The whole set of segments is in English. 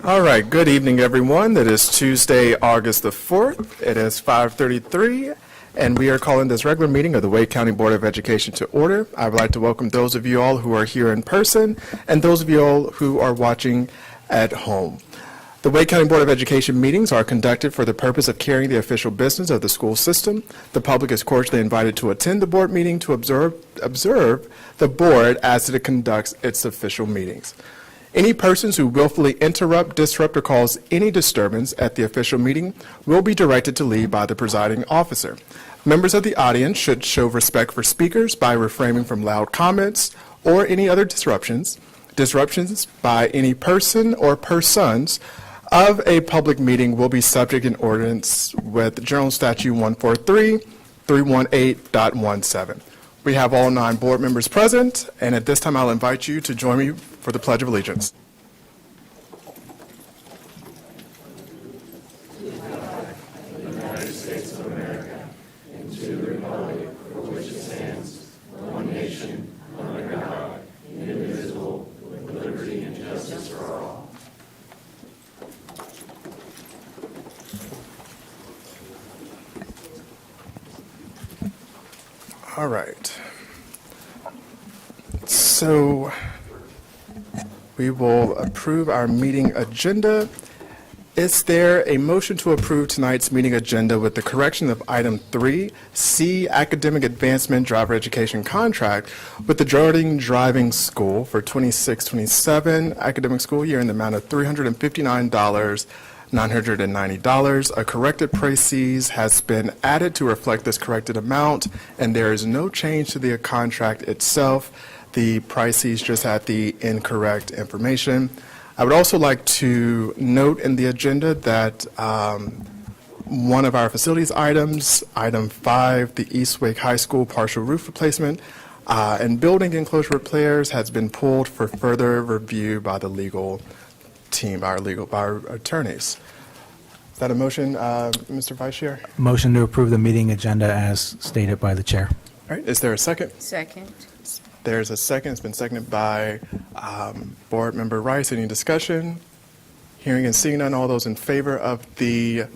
All right, good evening, everyone. It is Tuesday, August the 4th. It is 5:33, and we are calling this regular meeting of the Wake County Board of Education to order. I would like to welcome those of you all who are here in person and those of you all who are watching at home. The Wake County Board of Education meetings are conducted for the purpose of carrying the official business of the school system. The public is cordially invited to attend the board meeting to observe the board as it conducts its official meetings. Any persons who willfully interrupt, disrupt, or cause any disturbance at the official meeting will be directed to leave by the presiding officer. Members of the audience should show respect for speakers by refraining from loud comments or any other disruptions. Disruptions by any person or persons of a public meeting will be subject in ordinance with General Statute 143-318.17. We have all 9 board members present, and at this time I'll invite you to join me for the Pledge of Allegiance. All right. So we will approve our meeting agenda. Is there a motion to approve tonight's meeting agenda with the correction of item 3C, academic advancement driver education contract with the Jordan Driving School for 26-27 academic school year in the amount of $359,990. A corrected prices has been added to reflect this corrected amount, and there is no change to the contract itself. The prices just had the incorrect information. I would also like to note in the agenda that one of our facilities items, item 5, the East Wake High School partial roof replacement and building enclosure repairs, has been pulled for further review by the legal team, by our attorneys. Is that a motion, Mr. Vice Chair? Motion to approve the meeting agenda as stated by the chair. All right, is there a second? Second. There's a second. It's been seconded by Board Member Rice. Any discussion? Hearing and seeing none, all those in favor of the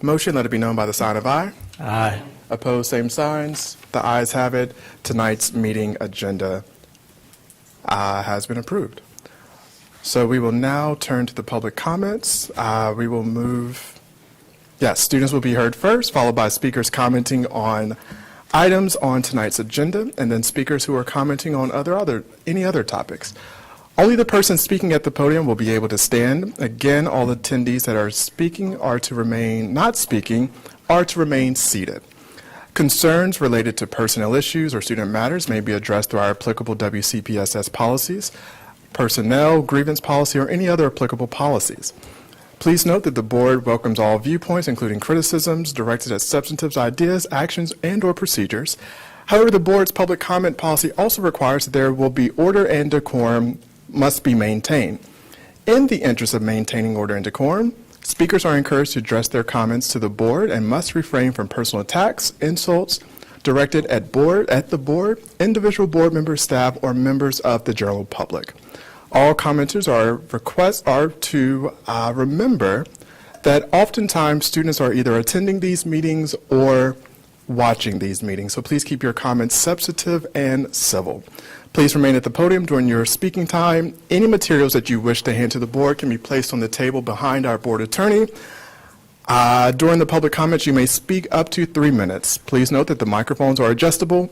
motion, let it be known by the sign of aye. Aye. Opposed, same signs. The ayes have it. Tonight's meeting agenda has been approved. So we will now turn to the public comments. We will move, yes, students will be heard first, followed by speakers commenting on items on tonight's agenda, and then speakers who are commenting on any other topics. Only the person speaking at the podium will be able to stand. Again, all attendees that are speaking not speaking are to remain seated. Concerns related to personnel issues or student matters may be addressed through our applicable WCPSS policies, personnel, grievance policy, or any other applicable policies. Please note that the board welcomes all viewpoints, including criticisms directed at substantive ideas, actions, and/or procedures. However, the board's public comment policy also requires that there will be order and decorum must be maintained. In the interest of maintaining order and decorum, speakers are encouraged to address their comments to the board and must refrain from personal attacks, insults, directed at the board, individual board members, staff, or members of the general public. All commenters are to remember that oftentimes students are either attending these meetings or watching these meetings, so please keep your comments substantive and civil. Please remain at the podium during your speaking time. Any materials that you wish to hand to the board can be placed on the table behind our board attorney. During the public comments, you may speak up to 3 minutes. Please note that the microphones are adjustable,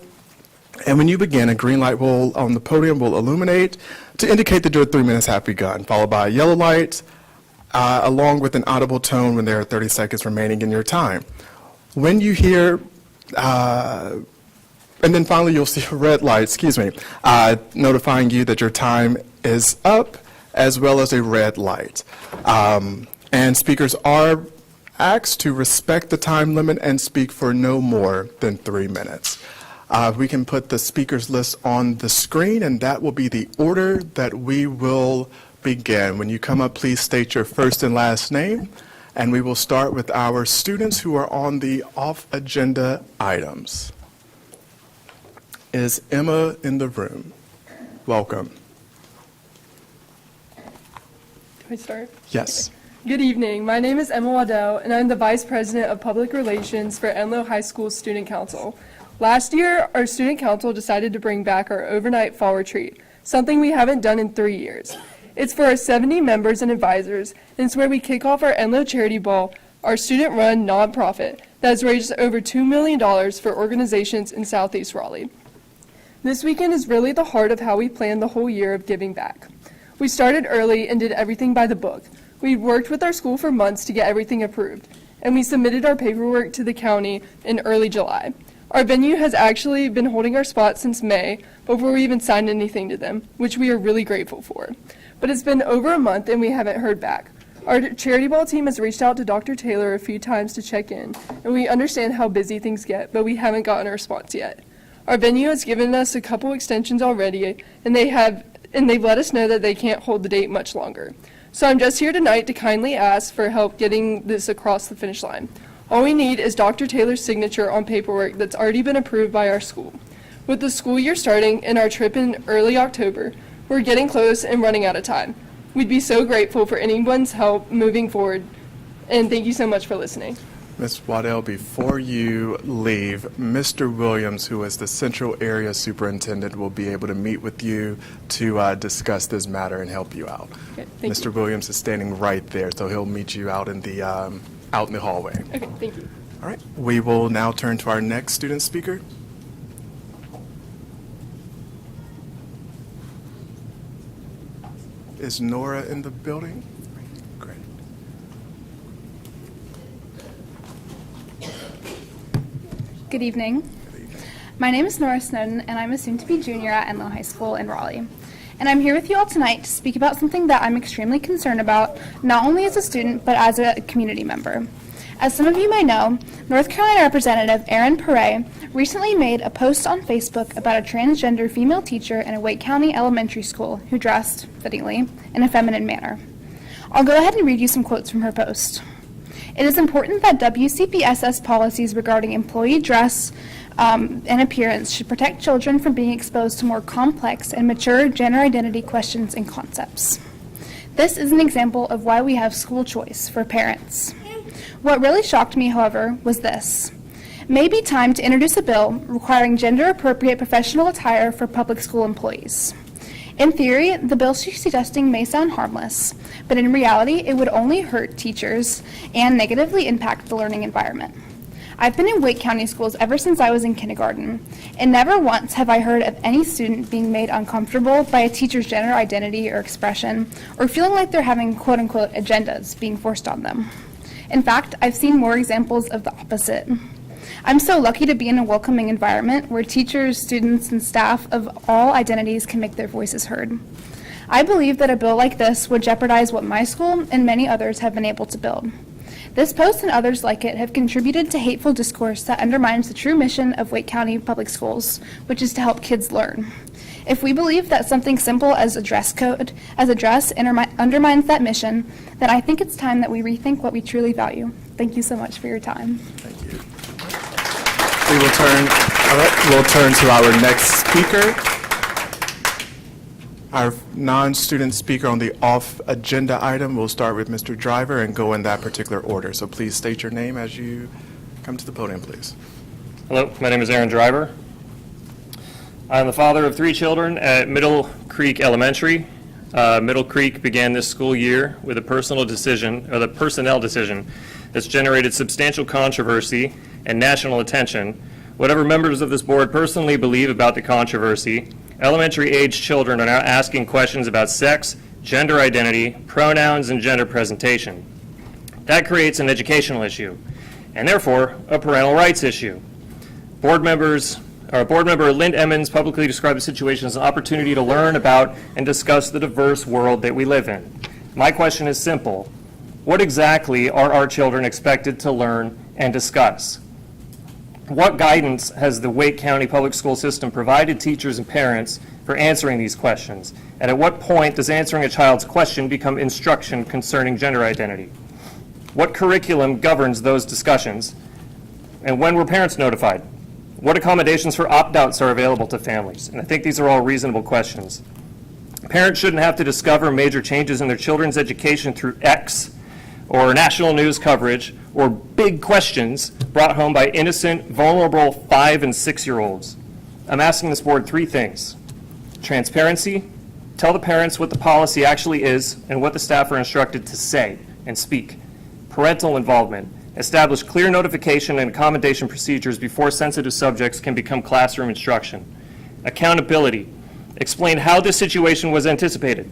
and when you begin, a green light on the podium will illuminate to indicate that your 3 minutes have begun, followed by a yellow light, along with an audible tone when there are 30 seconds remaining in your time. When you hear and then finally, you'll see a red light, notifying you that your time is up, as well as a red light. And speakers are asked to respect the time limit and speak for no more than 3 minutes. We can put the speakers list on the screen, and that will be the order that we will begin. When you come up, please state your first and last name, and we will start with our students who are on the off-agenda items. Is Emma in the room? Welcome. Can I start? Yes. Good evening. My name is Emma Waddell, and I'm the Vice President of Public Relations for Enloe High School Student Council. Last year, our Student Council decided to bring back our overnight fall retreat, something we haven't done in 3 years. It's for our 70 members and advisors, and it's where we kick off our Enloe Charity Ball, our student-run nonprofit that has raised over $2 million for organizations in Southeast Raleigh. This weekend is really the heart of how we planned the whole year of giving back. We started early and did everything by the book. We worked with our school for months to get everything approved, and we submitted our paperwork to the county in early July. Our venue has actually been holding our spot since May, before we even signed anything to them, which we are really grateful for. But it's been over a month and we haven't heard back. Our charity ball team has reached out to Dr. Taylor a few times to check in, and we understand how busy things get, but we haven't gotten a response yet. Our venue has given us a couple extensions already, and they've let us know that they can't hold the date much longer. So I'm just here tonight to kindly ask for help getting this across the finish line. All we need is Dr. Taylor's signature on paperwork that's already been approved by our school. With the school year starting and our trip in early October, we're getting close and running out of time. We'd be so grateful for anyone's help moving forward, and thank you so much for listening. Ms. Waddell, before you leave, Mr. Williams, who is the Central Area Superintendent, will be able to meet with you to discuss this matter and help you out. Okay, thank Mr. you. Williams is standing right there, so he'll meet you out in the hallway. Okay, thank you. All right. We will now turn to our next student speaker. Is Nora in the building? Great. Good evening. My name is Nora Snowden, and I'm a soon-to-be junior at Enloe High School in Raleigh. And I'm here with you all tonight to speak about something that I'm extremely concerned about, not only as a student, but as a community member. As some of you may know, North Carolina Representative Aaron Perret recently made a post on Facebook about a transgender female teacher in a Wake County elementary school who dressed, fittingly, in a feminine manner. I'll go ahead and read you some quotes from her post. It is important that WCPSS policies regarding employee dress and appearance should protect children from being exposed to more complex and mature gender identity questions and concepts. This is an example of why we have school choice for parents. What really shocked me, however, was this. It may be time to introduce a bill requiring gender-appropriate professional attire for public school employees. In theory, the bill she's suggesting may sound harmless, but in reality, it would only hurt teachers and negatively impact the learning environment. I've been in Wake County schools ever since I was in kindergarten, and never once have I heard of any student being made uncomfortable by a teacher's gender identity or expression, or feeling like they're having quote-unquote agendas being forced on them. In fact, I've seen more examples of the opposite. I'm so lucky to be in a welcoming environment where teachers, students, and staff of all identities can make their voices heard. I believe that a bill like this would jeopardize what my school and many others have been able to build. This post and others like it have contributed to hateful discourse that undermines the true mission of Wake County Public Schools, which is to help kids learn. If we believe that something simple as a dress code, as a dress, undermines that mission, then I think it's time that we rethink what we truly value. Thank you so much for your time. Thank you. We'll turn to our next speaker. Our non-student speaker on the off-agenda item, we'll start with Mr. Driver and go in that particular order. So please state your name as you come to the podium, please. Hello, my name is Aaron Driver. I'm the father of 3 children at Middle Creek Elementary. Middle Creek began this school year with a personnel decision that's generated substantial controversy and national attention. Whatever members of this board personally believe about the controversy, elementary-age children are now asking questions about sex, gender identity, pronouns, and gender presentation. That creates an educational issue, and therefore a parental rights issue. Board member Lynn Emmons publicly described the situation as an opportunity to learn about and discuss the diverse world that we live in. My question is simple. What exactly are our children expected to learn and discuss? What guidance has the Wake County Public School System provided teachers and parents for answering these questions? And at what point does answering a child's question become instruction concerning gender identity? What curriculum governs those discussions? And when were parents notified? What accommodations for opt-outs are available to families? And I think these are all reasonable questions. Parents shouldn't have to discover major changes in their children's education through X or national news coverage or big questions brought home by innocent, vulnerable 5- and 6-year-olds. I'm asking this board 3 things. Transparency, tell the parents what the policy actually is and what the staff are instructed to say and speak. Parental involvement, establish clear notification and accommodation procedures before sensitive subjects can become classroom instruction. Accountability, explain how this situation was anticipated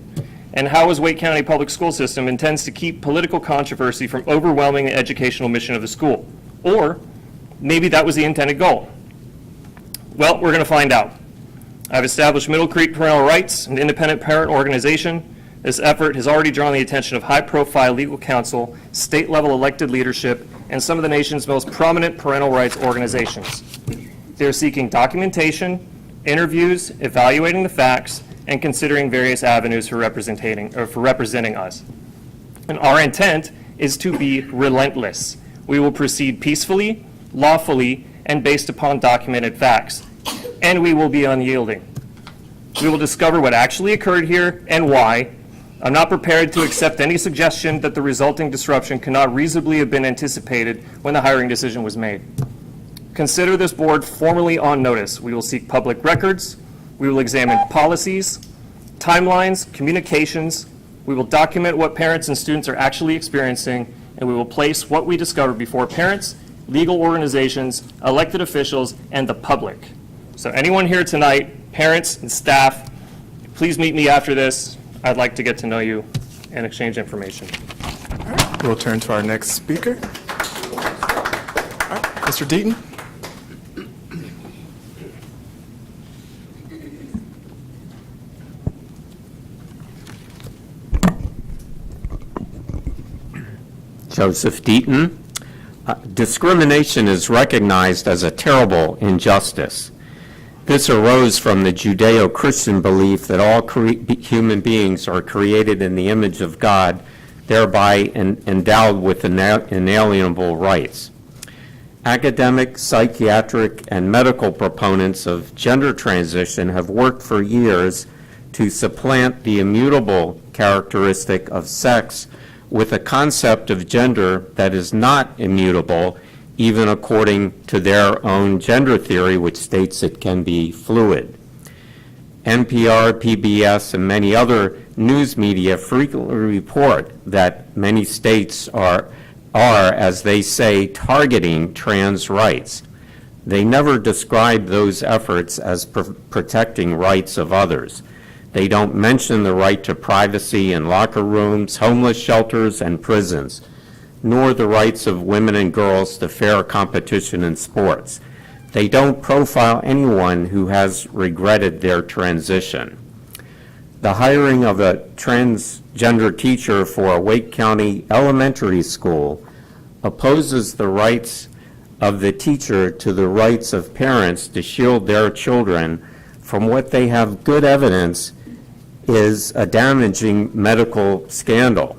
and how Wake County Public School System intends to keep political controversy from overwhelming the educational mission of the school. Or maybe that was the intended goal. Well, we're going to find out. I've established Middle Creek Parental Rights, an independent parent organization. This effort has already drawn the attention of high-profile legal counsel, state-level elected leadership, and some of the nation's most prominent parental rights organizations. They're seeking documentation, interviews, evaluating the facts, and considering various avenues for representing us. And our intent is to be relentless. We will proceed peacefully, lawfully, and based upon documented facts. And we will be unyielding. We will discover what actually occurred here and why. I'm not prepared to accept any suggestion that the resulting disruption cannot reasonably have been anticipated when the hiring decision was made. Consider this board formally on notice. We will seek public records. We will examine policies, timelines, communications. We will document what parents and students are actually experiencing, and we will place what we discover before parents, legal organizations, elected officials, and the public. So anyone here tonight, parents and staff, please meet me after this. I'd like to get to know you and exchange information. We'll turn to our next speaker. All right, Mr. Deaton. Joseph Deaton. Discrimination is recognized as a terrible injustice. This arose from the Judeo-Christian belief that all human beings are created in the image of God, thereby endowed with inalienable rights. Academic, psychiatric, and medical proponents of gender transition have worked for years to supplant the immutable characteristic of sex with a concept of gender that is not immutable, even according to their own gender theory, which states it can be fluid. NPR, PBS, and many other news media frequently report that many states are, as they say, targeting trans rights. They never describe those efforts as protecting rights of others. They don't mention the right to privacy in locker rooms, homeless shelters, and prisons, nor the rights of women and girls to fair competition in sports. They don't profile anyone who has regretted their transition. The hiring of a transgender teacher for a Wake County elementary school opposes the rights of the teacher to the rights of parents to shield their children from what they have good evidence is a damaging medical scandal.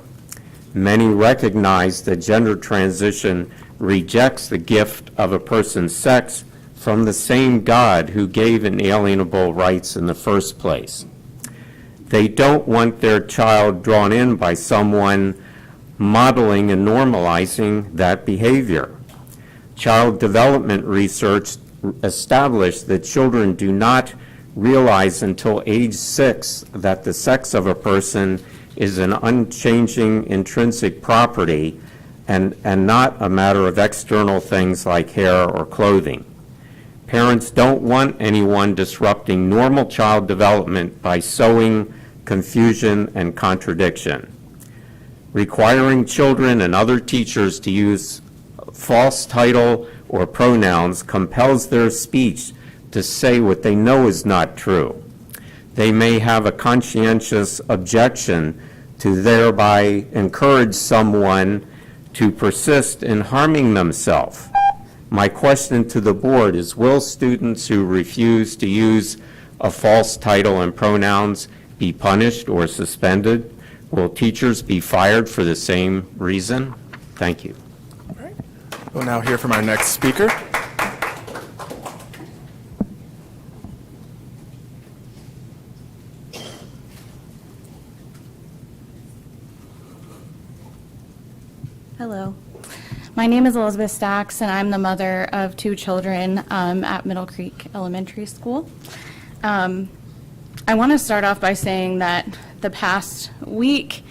Many recognize that gender transition rejects the gift of a person's sex, from the same God who gave inalienable rights in the first place. They don't want their child drawn in by someone modeling and normalizing that behavior. Child development research established that children do not realize until age 6 that the sex of a person is an unchanging intrinsic property and not a matter of external things like hair or clothing. Parents don't want anyone disrupting normal child development by sowing confusion and contradiction. Requiring children and other teachers to use false title or pronouns compels their speech to say what they know is not true. They may have a conscientious objection to thereby encourage someone to persist in harming themselves. My question to the board is, will students who refuse to use a false title and pronouns be punished or suspended? Will teachers be fired for the same reason? Thank you. We'll now hear from our next speaker. Hello. My name is Elizabeth Stacks, and I'm the mother of 2 children at Middle Creek Elementary School. I want to start off by saying that the past week,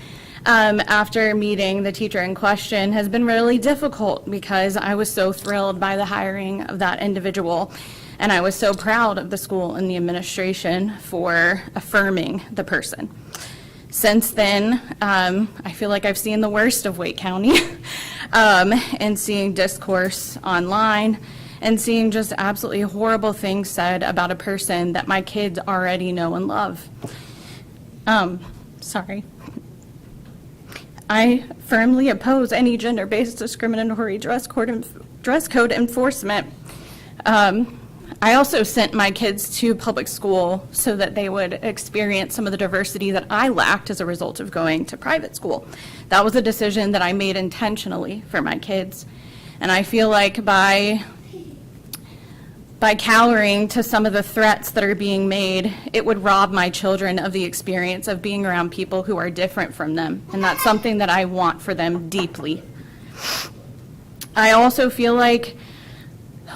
after meeting the teacher in question, has been really difficult because I was so thrilled by the hiring of that individual, and I was so proud of the school and the administration for affirming the person. Since then, I feel like I've seen the worst of Wake County, and seeing discourse online, and seeing just absolutely horrible things said about a person that my kids already know and love. Sorry. I firmly oppose any gender-based discriminatory dress code enforcement. I also sent my kids to public school so that they would experience some of the diversity that I lacked as a result of going to private school. That was a decision that I made intentionally for my kids. And I feel like by cowering to some of the threats that are being made, it would rob my children of the experience of being around people who are different from them. And that's something that I want for them deeply. I also feel like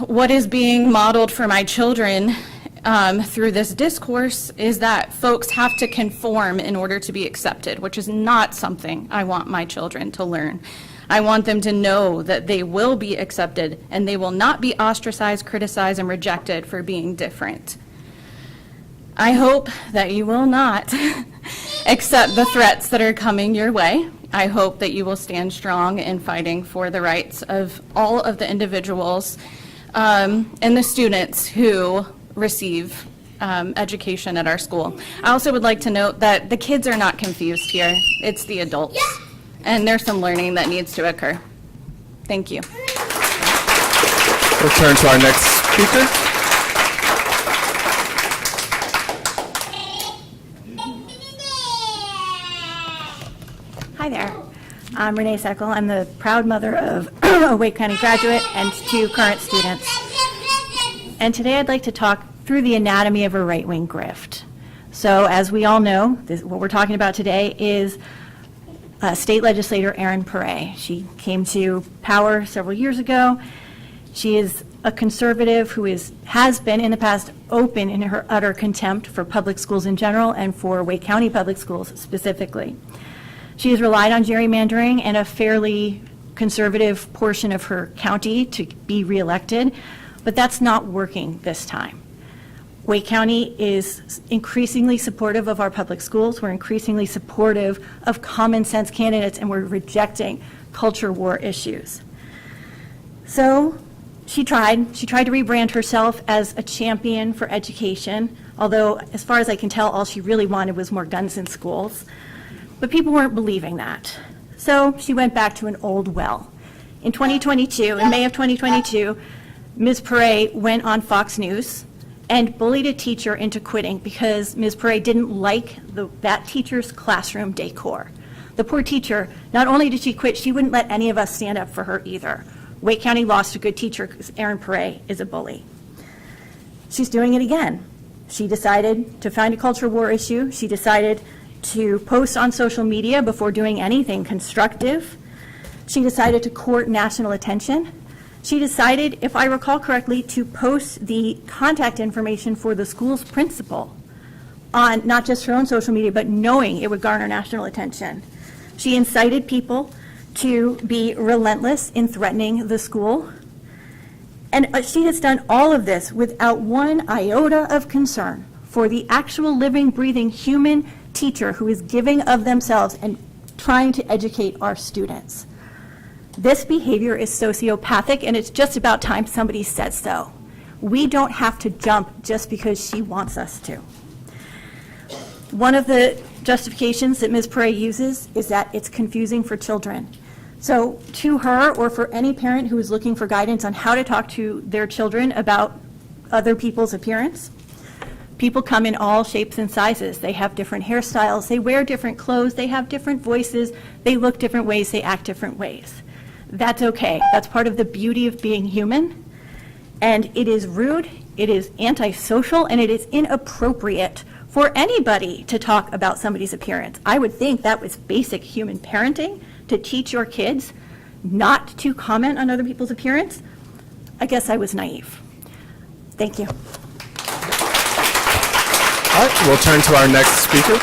what is being modeled for my children through this discourse is that folks have to conform in order to be accepted, which is not something I want my children to learn. I want them to know that they will be accepted and they will not be ostracized, criticized, and rejected for being different. I hope that you will not accept the threats that are coming your way. I hope that you will stand strong in fighting for the rights of all of the individuals and the students who receive education at our school. I also would like to note that the kids are not confused here. It's the adults. And there's some learning that needs to occur. Thank you. We'll turn to our next speaker. Hi there. I'm Renee Seckel. I'm the proud mother of a Wake County graduate and 2 current students. And today I'd like to talk through the anatomy of a right-wing grift. So as we all know, what we're talking about today is State Legislator Erin Pare. She came to power several years ago. She is a conservative who has been in the past open in her utter contempt for public schools in general and for Wake County public schools specifically. She has relied on gerrymandering and a fairly conservative portion of her county to be reelected, but that's not working this time. Wake County is increasingly supportive of our public schools. We're increasingly supportive of common sense candidates, and we're rejecting culture war issues. So she tried to rebrand herself as a champion for education, although as far as I can tell, all she really wanted was more guns in schools. But people weren't believing that. So she went back to an old well. In May of 2022, Ms. Pare went on Fox News and bullied a teacher into quitting because Ms. Pare didn't like that teacher's classroom decor. The poor teacher, not only did she quit, she wouldn't let any of us stand up for her either. Wake County lost a good teacher because Erin Pare is a bully. She's doing it again. She decided to find a culture war issue. She decided to post on social media before doing anything constructive. She decided to court national attention. She decided, if I recall correctly, to post the contact information for the school's principal on not just her own social media, but knowing it would garner national attention. She incited people to be relentless in threatening the school. And she has done all of this without one iota of concern for the actual living, breathing human teacher who is giving of themselves and trying to educate our students. This behavior is sociopathic, and it's just about time somebody said so. We don't have to jump just because she wants us to. One of the justifications that Ms. Perret uses is that it's confusing for children. So to her, or for any parent who is looking for guidance on how to talk to their children about other people's appearance, people come in all shapes and sizes. They have different hairstyles, they wear different clothes, they have different voices, they look different ways, they act different ways. That's okay. That's part of the beauty of being human. And it is rude, it is antisocial, and it is inappropriate for anybody to talk about somebody's appearance. I would think that was basic human parenting, to teach your kids not to comment on other people's appearance. I guess I was naive. Thank you. All right, we'll turn to our next speaker.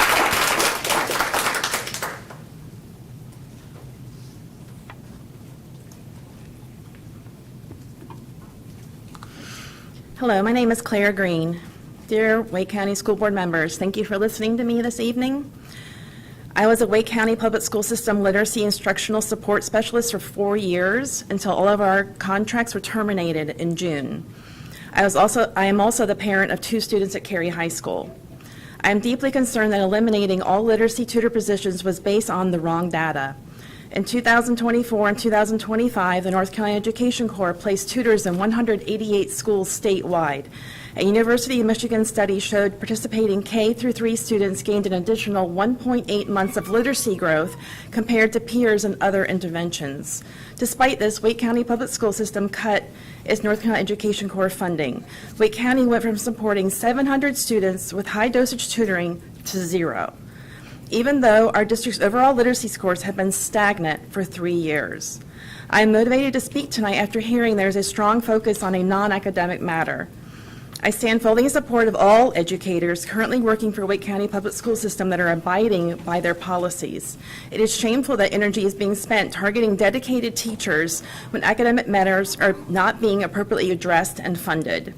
Hello, my name is Claire Green. Dear Wake County School Board members, thank you for listening to me this evening. I was a Wake County Public School System Literacy Instructional Support Specialist for 4 years until all of our contracts were terminated in June. I am also the parent of 2 students at Cary High School. I am deeply concerned that eliminating all literacy tutor positions was based on the wrong data. In 2024 and 2025, the North Carolina Education Corps placed tutors in 188 schools statewide. A University of Michigan study showed participating K through 3 students gained an additional 1.8 months of literacy growth compared to peers and other interventions. Despite this, Wake County Public School System cut its North Carolina Education Corps funding. Wake County went from supporting 700 students with high dosage tutoring to 0, even though our district's overall literacy scores have been stagnant for 3 years. I am motivated to speak tonight after hearing there is a strong focus on a non-academic matter. I stand fully in support of all educators currently working for Wake County Public School System that are abiding by their policies. It is shameful that energy is being spent targeting dedicated teachers when academic matters are not being appropriately addressed and funded.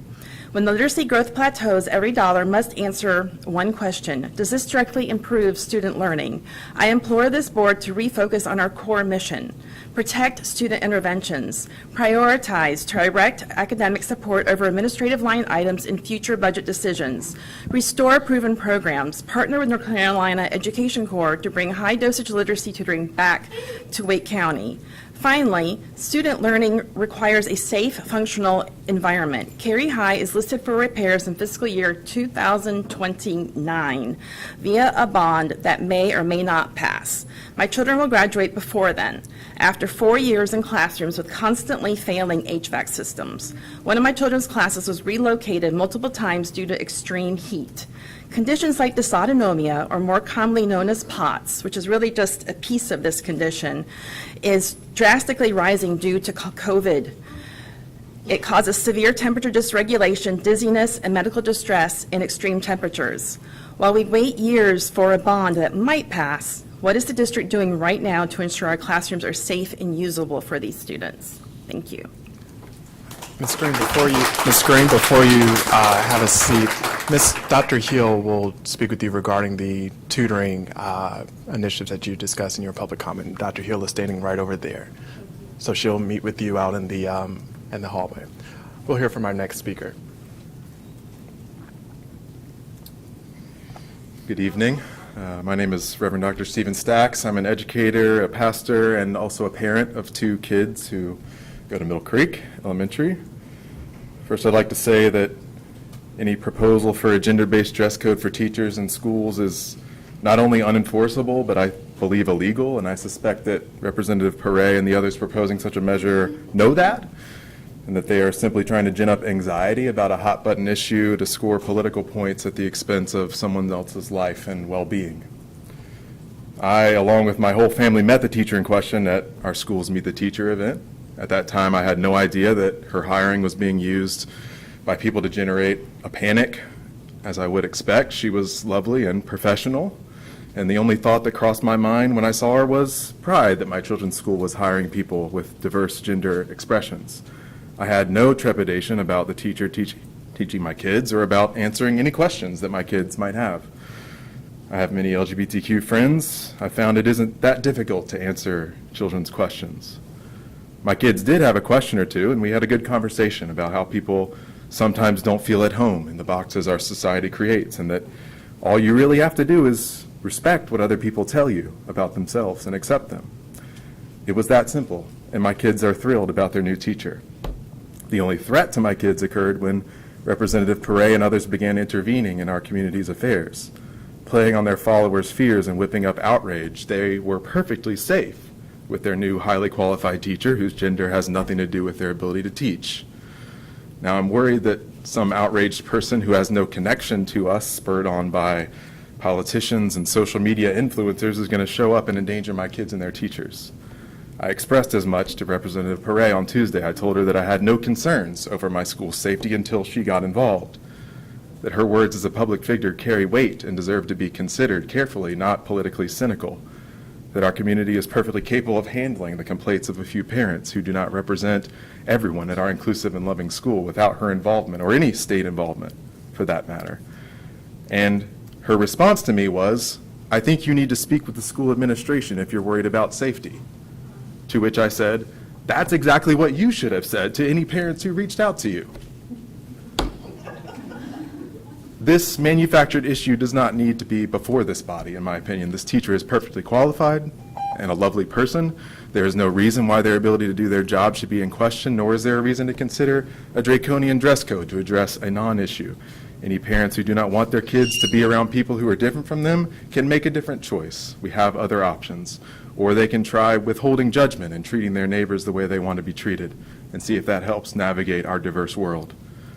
When the literacy growth plateaus, every dollar must answer one question: does this directly improve student learning? I implore this board to refocus on our core mission: protect student interventions, prioritize direct academic support over administrative line items in future budget decisions, restore proven programs, partner with North Carolina Education Corps to bring high dosage literacy tutoring back to Wake County. Finally, student learning requires a safe, functional environment. Cary High is listed for repairs in fiscal year 2029 via a bond that may or may not pass. My children will graduate before then, after 4 years in classrooms with constantly failing HVAC systems. One of my children's classes was relocated multiple times due to extreme heat. Conditions like dysautonomia, or more commonly known as POTS, which is really just a piece of this condition, is drastically rising due to COVID. It causes severe temperature dysregulation, dizziness, and medical distress in extreme temperatures. While we wait years for a bond that might pass, what is the district doing right now to ensure our classrooms are safe and usable for these students? Thank you. Ms. Green, before you have a seat, Dr. Heel will speak with you regarding the tutoring initiatives that you discussed in your public comment. Dr. Heel is standing right over there, so she'll meet with you out in the hallway. We'll hear from our next speaker. Good evening. My name is Reverend Dr. Stephen Stacks. I'm an educator, a pastor, and also a parent of 2 kids who go to Middle Creek Elementary. First, I'd like to say that any proposal for a gender-based dress code for teachers in schools is not only unenforceable, but I believe illegal, and I suspect that Representative Perret and the others proposing such a measure know that. and that they are simply trying to gin up anxiety about a hot-button issue to score political points at the expense of someone else's life and well-being. I, along with my whole family, met the teacher in question at our school's Meet the Teacher event. At that time, I had no idea that her hiring was being used by people to generate a panic. As I would expect, she was lovely and professional, and the only thought that crossed my mind when I saw her was pride that my children's school was hiring people with diverse gender expressions. I had no trepidation about the teacher teaching my kids or about answering any questions that my kids might have. I have many LGBTQ friends. I found it isn't that difficult to answer children's questions. My kids did have a question or two, and we had a good conversation about how people sometimes don't feel at home in the boxes our society creates, and that all you really have to do is respect what other people tell you about themselves and accept them. It was that simple, and my kids are thrilled about their new teacher. The only threat to my kids occurred when Representative Perret and others began intervening in our community's affairs, playing on their followers' fears and whipping up outrage. They were perfectly safe with their new highly qualified teacher whose gender has nothing to do with their ability to teach. Now, I'm worried that some outraged person who has no connection to us, spurred on by politicians and social media influencers, is going to show up and endanger my kids and their teachers. I expressed as much to Representative Perret on Tuesday. I told her that I had no concerns over my school's safety until she got involved, that her words as a public figure carry weight and deserve to be considered carefully, not politically cynical, that our community is perfectly capable of handling the complaints of a few parents who do not represent everyone at our inclusive and loving school without her involvement, or any state involvement for that matter. And her response to me was, "I think you need to speak with the school administration if you're worried about safety." To which I said, "That's exactly what you should have said to any parents who reached out to you." This manufactured issue does not need to be before this body, in my opinion. This teacher is perfectly qualified and a lovely person. There is no reason why their ability to do their job should be in question, nor is there a reason to consider a draconian dress code to address a non-issue. Any parents who do not want their kids to be around people who are different from them can make a different choice. We have other options. Or they can try withholding judgment and treating their neighbors the way they want to be treated, and see if that helps navigate our diverse world.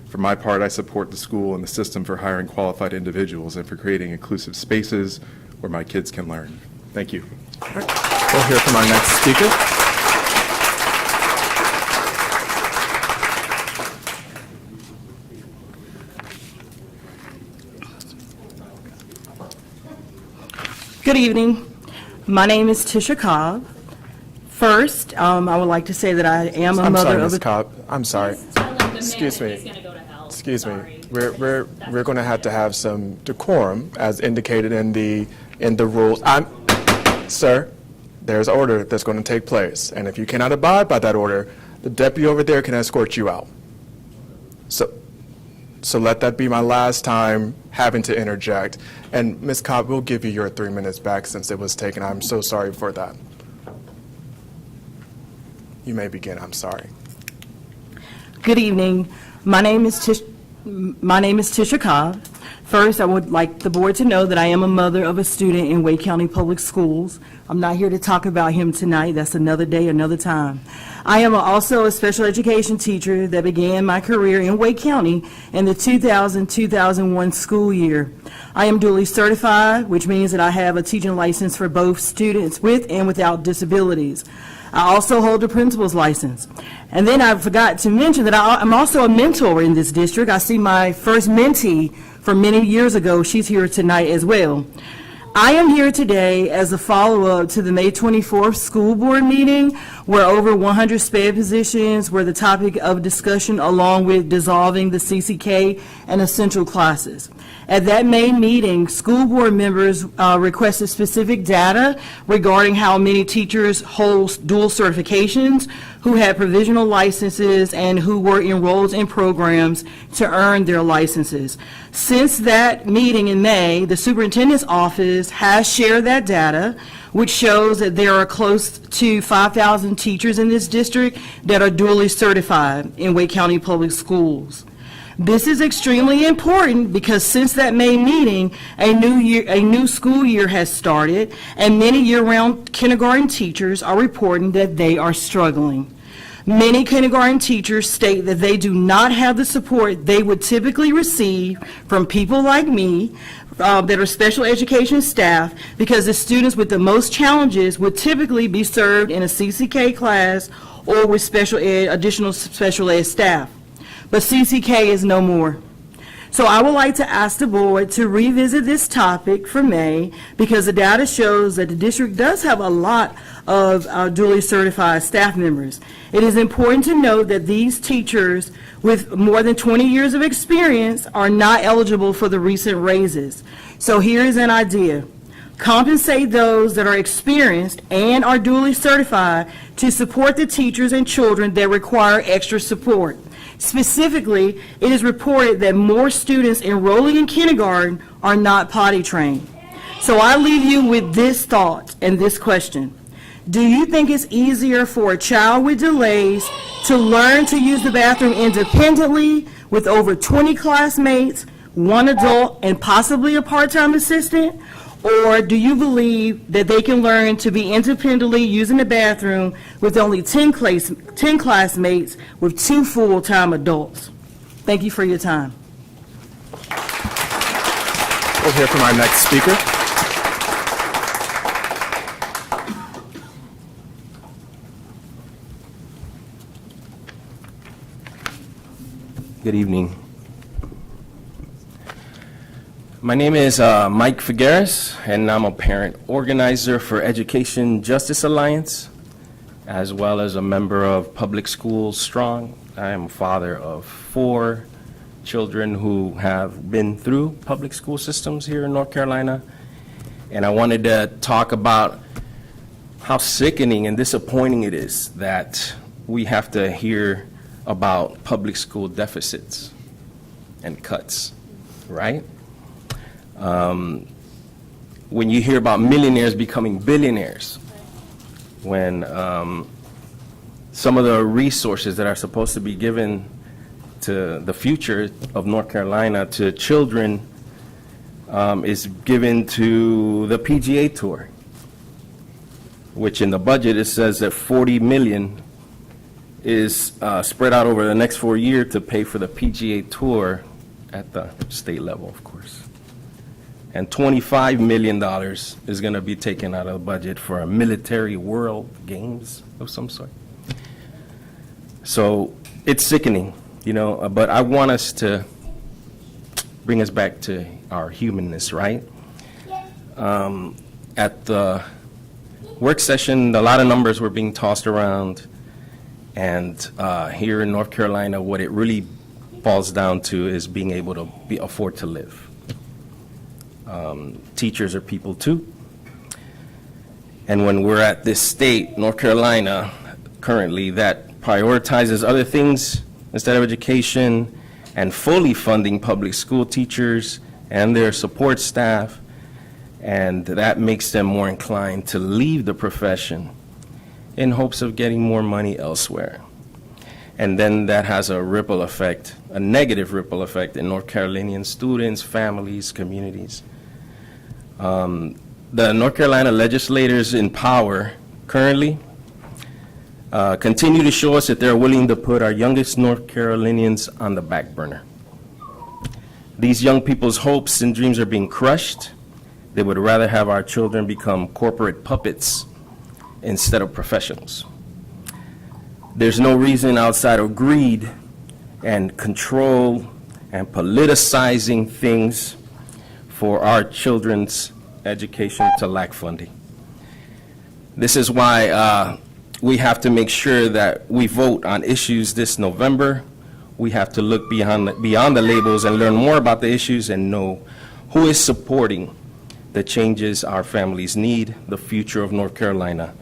For my part, I support the school and the system for hiring qualified individuals and for creating inclusive spaces where my kids can learn. Thank you. We'll hear from our next speaker. Good evening. My name is Tisha Cobb. First, I would like to say that I am a I'm mother sorry, of Ms. a... Cobb. I'm sorry. Excuse me. Excuse me. We're going to have some decorum as indicated in the rules. Sir, there's order that's going to take place, and if you cannot abide by that order, the deputy over there can escort you out. So let that be my last time having to interject. And Ms. Cobb, we'll give you your 3 minutes back since it was taken. I'm so sorry for that. You may begin. I'm sorry. Good evening. My name is Tisha Cobb. First, I would like the board to know that I am a mother of a student in Wake County Public Schools. I'm not here to talk about him tonight. That's another day, another time. I am also a special education teacher that began my career in Wake County in the 2000-2001 school year. I am dually certified, which means that I have a teaching license for both students with and without disabilities. I also hold a principal's license. And then I forgot to mention that I'm also a mentor in this district. I see my first mentee from many years ago. She's here tonight as well. I am here today as a follow-up to the May 24th school board meeting where over 100 SPED positions were the topic of discussion along with dissolving the CCK and essential classes. At that May meeting, school board members requested specific data regarding how many teachers hold dual certifications, who had provisional licenses, and who were enrolled in programs to earn their licenses. Since that meeting in May, the superintendent's office has shared that data, which shows that there are close to 5,000 teachers in this district that are dually certified in Wake County Public Schools. This is extremely important because since that May meeting, a new school year has started, and many year-round kindergarten teachers are reporting that they are struggling. Many kindergarten teachers state that they do not have the support they would typically receive from people like me that are special education staff, because the students with the most challenges would typically be served in a CCK class or with additional special ed staff. But CCK is no more. So I would like to ask the board to revisit this topic for May, because the data shows that the district does have a lot of duly certified staff members. It is important to note that these teachers with more than 20 years of experience are not eligible for the recent raises. So here is an idea. Compensate those that are experienced and are duly certified to support the teachers and children that require extra support. Specifically, it is reported that more students enrolling in kindergarten are not potty trained. So I leave you with this thought and this question. Do you think it's easier for a child with delays to learn to use the bathroom independently with over 20 classmates, one adult, and possibly a part-time assistant? Or do you believe that they can learn to be independently using the bathroom with only 10 classmates with 2 full-time adults? Thank you for your time. We'll hear from our next speaker. Good evening. My name is Mike Figueres, and I'm a parent organizer for Education Justice Alliance, as well as a member of Public Schools Strong. I am a father of 4 children who have been through public school systems here in North Carolina, and I wanted to talk about how sickening and disappointing it is that we have to hear about public school deficits and cuts, right? When you hear about millionaires becoming billionaires, when some of the resources that are supposed to be given to the future of North Carolina to children is given to the PGA Tour, which in the budget it says that $40 million is spread out over the next 4 years to pay for the PGA Tour at the state level, of course. And $25 million is going to be taken out of the budget for a military world games of some sort. So it's sickening, you know, but I want us to bring us back to our humanness, right? At the work session, a lot of numbers were being tossed around. And here in North Carolina, what it really boils down to is being able to afford to live. Teachers are people too. And when we're at this state, North Carolina, currently, that prioritizes other things instead of education and fully funding public school teachers and their support staff, and that makes them more inclined to leave the profession in hopes of getting more money elsewhere. And then that has a ripple effect, a negative ripple effect in North Carolinian students, families, communities. The North Carolina legislators in power currently continue to show us that they're willing to put our youngest North Carolinians on the back burner. These young people's hopes and dreams are being crushed. They would rather have our children become corporate puppets instead of professionals. There's no reason outside of greed and control and politicizing things for our children's education to lack funding. This is why we have to make sure that we vote on issues this November. We have to look beyond the labels and learn more about the issues and know who is supporting the changes our families need, the future of North Carolina,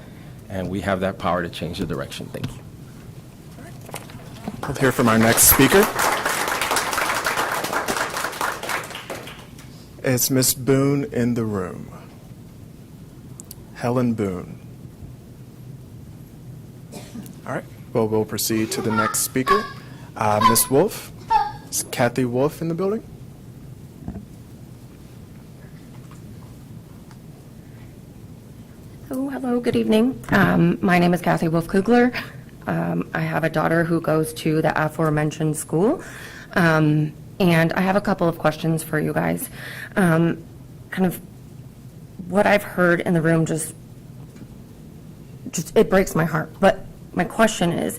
and we have that power to change the direction. Thank you. We'll hear from our next speaker. Is Miss Boone in the room? Helen Boone. All right, well, we'll proceed to the next speaker. Ms. Wolf. Is Kathy Wolf in the building? Oh, hello, good evening. My name is Kathy Wolf Kugler. I have a daughter who goes to the aforementioned school, and I have a couple of questions for you guys. Kind of what I've heard in the room just it breaks my heart. But my question is,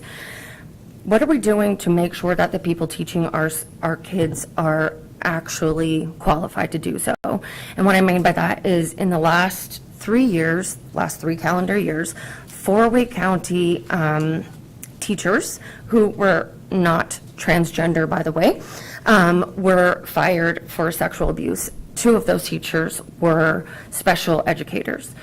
what are we doing to make sure that the people teaching our kids are actually qualified to do so? And what I mean by that is, in the last 3 calendar years, 4 Wake County teachers who were not transgender, by the way, were fired for sexual abuse. 2 of those teachers were special educators.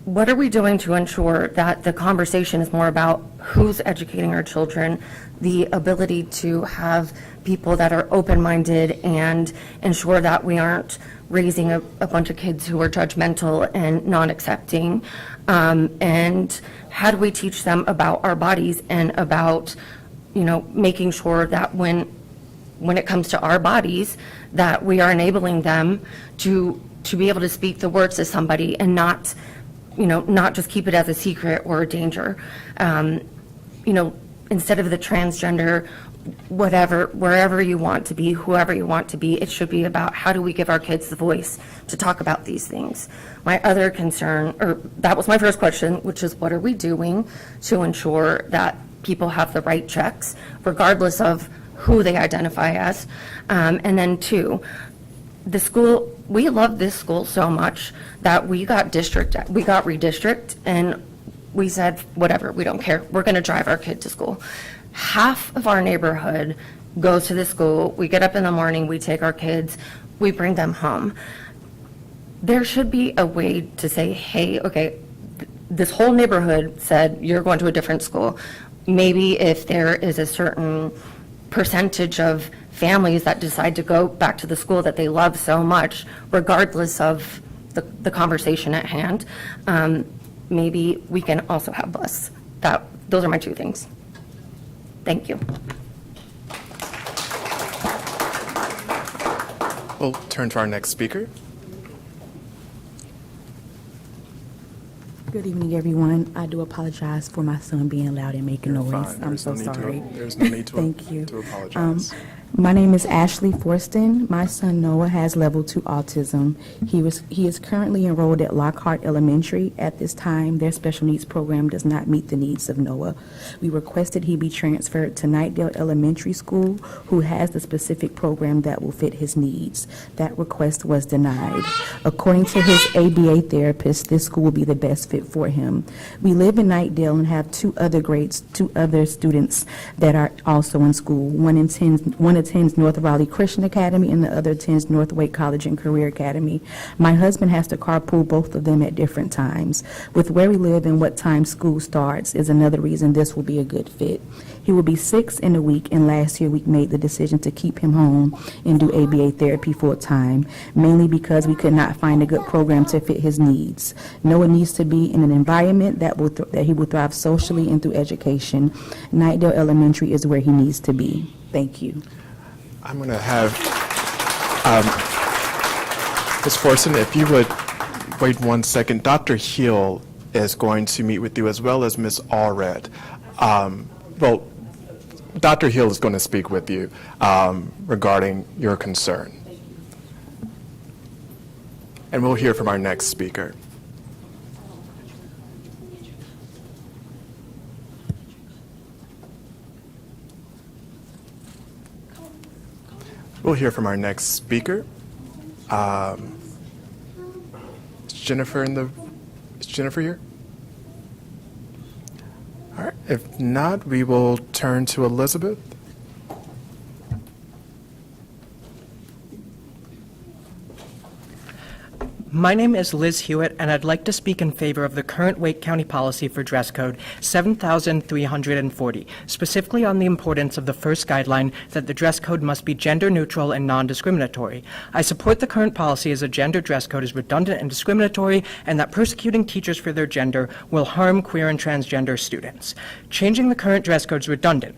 What are we doing to ensure that the conversation is more about who's educating our children, the ability to have people that are open-minded and ensure that we aren't raising a bunch of kids who are judgmental and non-accepting? And how do we teach them about our bodies and about, making sure that when it comes to our bodies, that we are enabling them to be able to speak the words to somebody and not just keep it as a secret or a danger. Instead of the transgender, wherever you want to be, whoever you want to be, it should be about how do we give our kids the voice to talk about these things. My other concern, or that was my first question, which is what are we doing to ensure that people have the right checks, regardless of who they identify as? And then 2, the school, we love this school so much that we got redistrict, and we said, whatever, we don't care. We're going to drive our kid to school. Half of our neighborhood goes to the school. We get up in the morning, we take our kids, we bring them home. There should be a way to say, hey, okay, this whole neighborhood said you're going to a different school. Maybe if there is a certain percentage of families that decide to go back to the school that they love so much, regardless of the conversation at hand, maybe we can also have bus. Those are my 2 things. Thank you. We'll turn to our next speaker. Good evening, everyone. I do apologize for my son being loud and making noise. Fine. I'm so sorry. There's no need to, Thank you. to apologize. My name is Ashley Forston. My son Noah has level 2 autism. He is currently enrolled at Lockhart Elementary. At this time, their special needs program does not meet the needs of Noah. We requested he be transferred to Knightdale Elementary School, who has the specific program that will fit his needs. That request was denied. According to his ABA therapist, this school will be the best fit for him. We live in Knightdale and have 2 other students that are also in school. One attends North Raleigh Christian Academy and the other attends North Wake College and Career Academy. My husband has to carpool both of them at different times. With where we live and what time school starts is another reason this will be a good fit. He will be 6 in a week, and last year we made the decision to keep him home and do ABA therapy full time, mainly because we could not find a good program to fit his needs. Noah needs to be in an environment that he will thrive socially and through education. Knightdale Elementary is where he needs to be. Thank you. I'm going to have Ms. Forson, if you would wait 1 second. Dr. Hill is going to meet with you, as well as Ms. Allred. Well, Dr. Hill is going to speak with you regarding your concern. And we'll hear from our next speaker. We'll hear from our next speaker. Is Jennifer here? All right. If not, we will turn to Elizabeth. My name is Liz Hewitt, and I'd like to speak in favor of the current Wake County policy for dress code 7340, specifically on the importance of the first guideline that the dress code must be gender neutral and non-discriminatory. I support the current policy as a gender dress code is redundant and discriminatory, and that persecuting teachers for their gender will harm queer and transgender students. Changing the current dress code is redundant.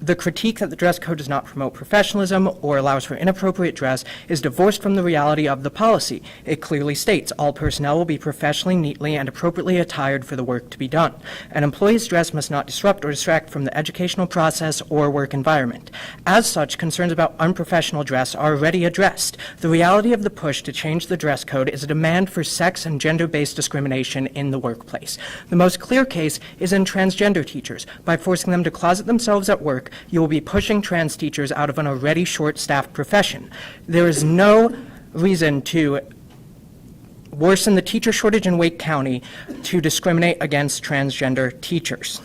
The critique that the dress code does not promote professionalism or allows for inappropriate dress is divorced from the reality of the policy. It clearly states all personnel will be professionally, neatly, and appropriately attired for the work to be done. An employee's dress must not disrupt or distract from the educational process or work environment. As such, concerns about unprofessional dress are already addressed. The reality of the push to change the dress code is a demand for sex and gender-based discrimination in the workplace. The most clear case is in transgender teachers. By forcing them to closet themselves at work, you will be pushing trans teachers out of an already short-staffed profession. There is no reason to worsen the teacher shortage in Wake County to discriminate against transgender teachers.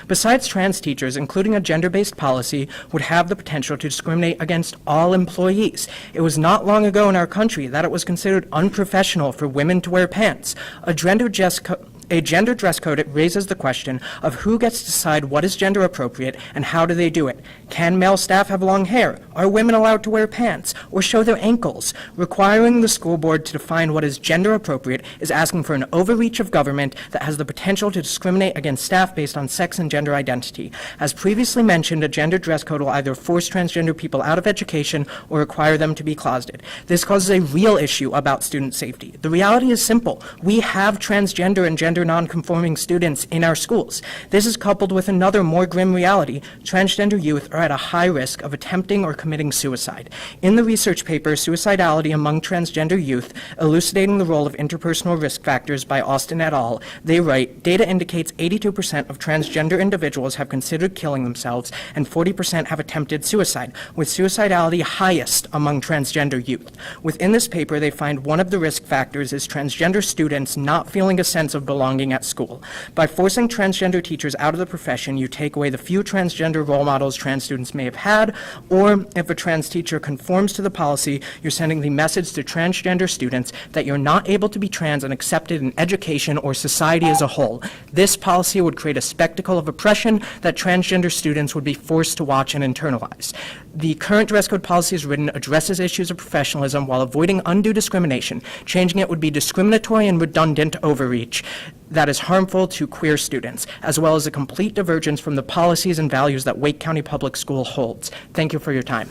Besides, trans teachers, including a gender-based policy, would have the potential to discriminate against all employees. It was not long ago in our country that it was considered unprofessional for women to wear pants. A gender dress code, it raises the question of who gets to decide what is gender appropriate and how do they do it. Can male staff have long hair? Are women allowed to wear pants or show their ankles? Requiring the school board to define what is gender appropriate is asking for an overreach of government that has the potential to discriminate against staff based on sex and gender identity. As previously mentioned, a gender dress code will either force transgender people out of education or require them to be closeted. This causes a real issue about student safety. The reality is simple. We have transgender and gender non-conforming students in our schools. This is coupled with another more grim reality. Transgender youth are at a high risk of attempting or committing suicide. In the research paper, Suicidality Among Transgender Youth, Elucidating the Role of Interpersonal Risk Factors by Austin et al., they write, data indicates 82% of transgender individuals have considered killing themselves and 40% have attempted suicide, with suicidality highest among transgender youth. Within this paper, they find one of the risk factors is transgender students not feeling a sense of belonging at school. By forcing transgender teachers out of the profession, you take away the few transgender role models trans students may have had, or if a trans teacher conforms to the policy, you're sending the message to transgender students that you're not able to be trans and accepted in education or society as a whole. This policy would create a spectacle of oppression that transgender students would be forced to watch and internalize. The current dress code policy as written addresses issues of professionalism while avoiding undue discrimination. Changing it would be discriminatory and redundant overreach that is harmful to queer students, as well as a complete divergence from the policies and values that Wake County Public School holds. Thank you for your time.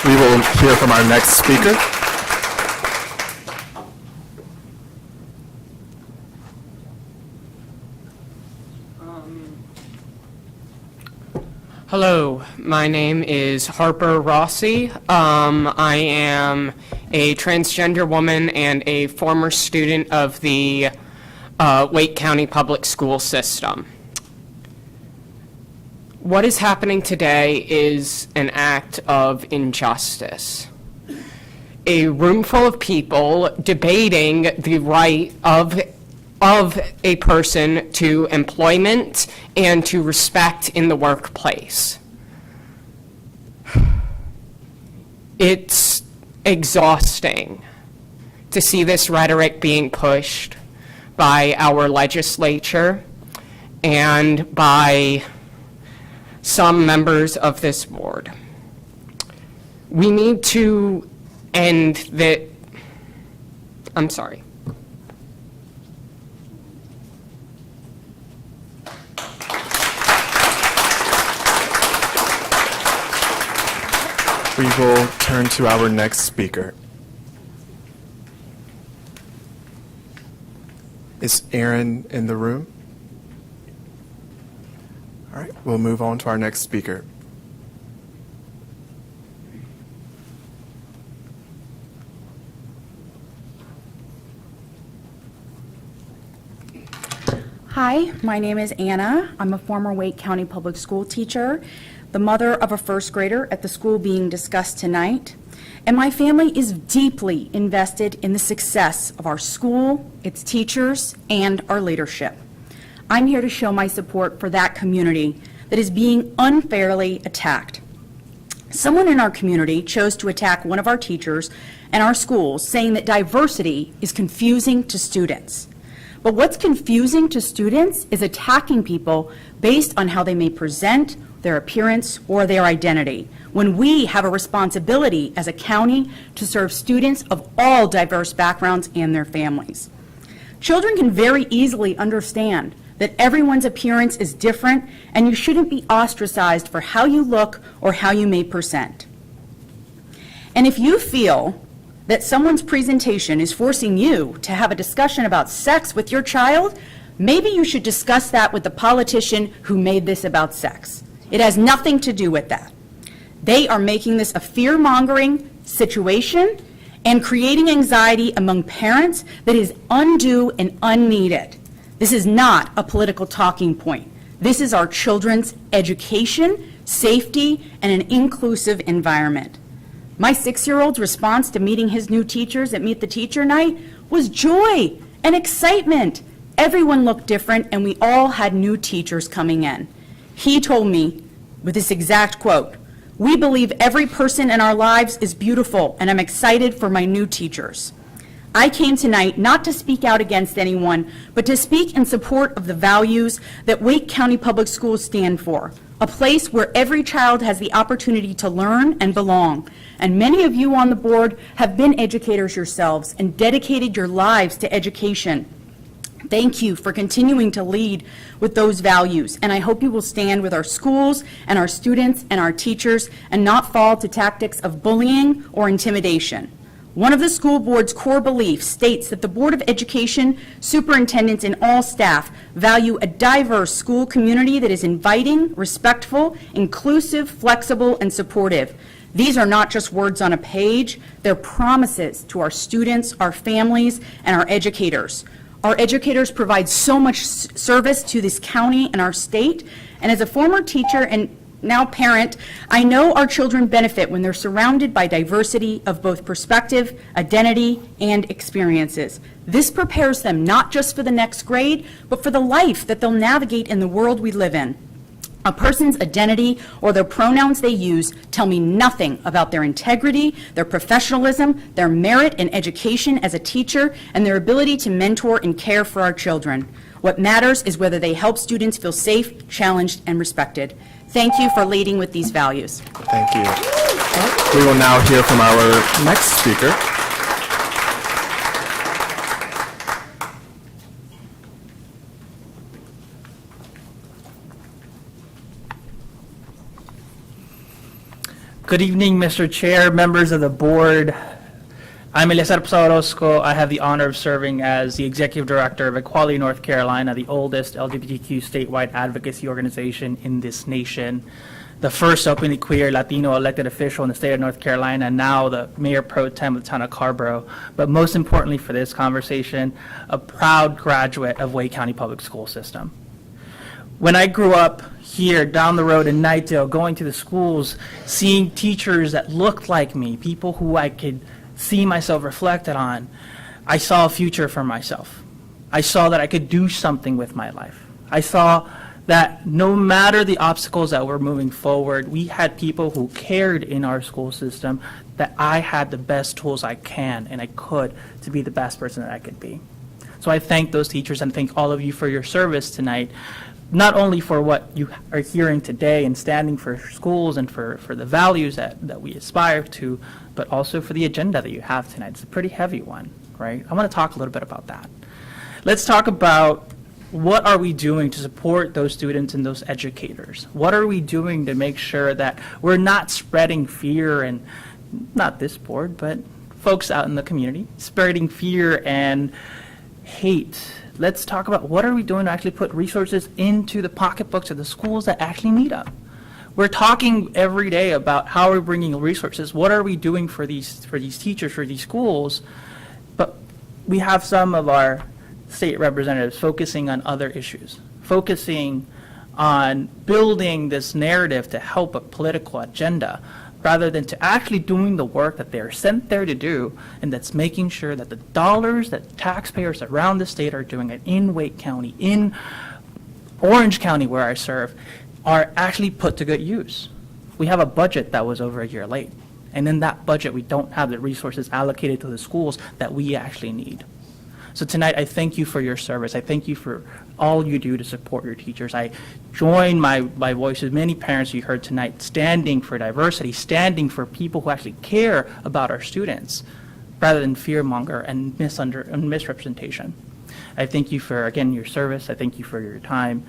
We will hear from our next speaker. Hello, my name is Harper Rossi. I am a transgender woman and a former student of the Wake County Public School System. What is happening today is an act of injustice. A room full of people debating the right of a person to employment and to respect in the workplace. It's exhausting to see this rhetoric being pushed by our legislature and by some members of this board. We need to end that. I'm sorry. We will turn to our next speaker. Is Aaron in the room? All right, we'll move on to our next speaker. Hi, my name is Anna. I'm a former Wake County Public School teacher, the mother of a first grader at the school being discussed tonight, and my family is deeply invested in the success of our school, its teachers, and our leadership. I'm here to show my support for that community that is being unfairly attacked. Someone in our community chose to attack one of our teachers and our schools, saying that diversity is confusing to students. But what's confusing to students is attacking people based on how they may present, their appearance, or their identity, when we have a responsibility as a county to serve students of all diverse backgrounds and their families. Children can very easily understand that everyone's appearance is different and you shouldn't be ostracized for how you look or how you may present. And if you feel that someone's presentation is forcing you to have a discussion about sex with your child, maybe you should discuss that with the politician who made this about sex. It has nothing to do with that. They are making this a fear-mongering situation and creating anxiety among parents that is undue and unneeded. This is not a political talking point. This is our children's education, safety, and an inclusive environment. My 6-year-old's response to meeting his new teachers at Meet the Teacher Night was joy and excitement. Everyone looked different, and we all had new teachers coming in. He told me, with this exact quote, "We believe every person in our lives is beautiful, and I'm excited for my new teachers." I came tonight not to speak out against anyone, but to speak in support of the values that Wake County Public Schools stand for, a place where every child has the opportunity to learn and belong. And many of you on the board have been educators yourselves and dedicated your lives to education. Thank you for continuing to lead with those values, and I hope you will stand with our schools and our students and our teachers and not fall to tactics of bullying or intimidation. One of the school board's core beliefs states that the Board of Education, superintendents, and all staff value a diverse school community that is inviting, respectful, inclusive, flexible, and supportive. These are not just words on a page, they're promises to our students, our families, and our educators. Our educators provide so much service to this county and our state, and as a former teacher and now parent, I know our children benefit when they're surrounded by diversity of both perspective, identity, and experiences. This prepares them not just for the next grade, but for the life that they'll navigate in the world we live in. A person's identity or the pronouns they use tell me nothing about their integrity, their professionalism, their merit in education as a teacher, and their ability to mentor and care for our children. What matters is whether they help students feel safe, challenged, and respected. Thank you for leading with these values. Thank you. We will now hear from our next speaker. Good evening, Mr. Chair, members of the board. I'm Eliezer Orozco. I have the honor of serving as the Executive Director of Equality North Carolina, the oldest LGBTQ statewide advocacy organization in this nation, the first openly queer Latino elected official in the state of North Carolina, and now the Mayor Pro Tem of the town of Carrboro. But most importantly for this conversation, a proud graduate of Wake County Public School System. When I grew up here down the road in Knightdale, going to the schools, seeing teachers that looked like me, people who I could see myself reflected on, I saw a future for myself. I saw that I could do something with my life. I saw that no matter the obstacles that were moving forward, we had people who cared in our school system, that I had the best tools I can and I could to be the best person that I could be. So I thank those teachers and thank all of you for your service tonight, not only for what you are hearing today and standing for schools and for the values that we aspire to, but also for the agenda that you have tonight. It's a pretty heavy one, right? I want to talk a little bit about that. Let's talk about what are we doing to support those students and those educators? What are we doing to make sure that we're not spreading fear, and not this board, but folks out in the community, spreading fear and hate? Let's talk about what are we doing to actually put resources into the pocketbooks of the schools that actually need them. We're talking every day about how we're bringing resources. What are we doing for these teachers, for these schools? But we have some of our state representatives focusing on other issues, focusing on building this narrative to help a political agenda, rather than to actually doing the work that they're sent there to do, and that's making sure that the dollars that taxpayers around the state are doing it in Wake County, in Orange County where I serve, are actually put to good use. We have a budget that was over a year late, and in that budget we don't have the resources allocated to the schools that we actually need. So tonight, I thank you for your service. I thank you for all you do to support your teachers. I join my voice with many parents you heard tonight, standing for diversity, standing for people who actually care about our students, rather than fearmonger and misrepresentation. I thank you for, again, your service. I thank you for your time.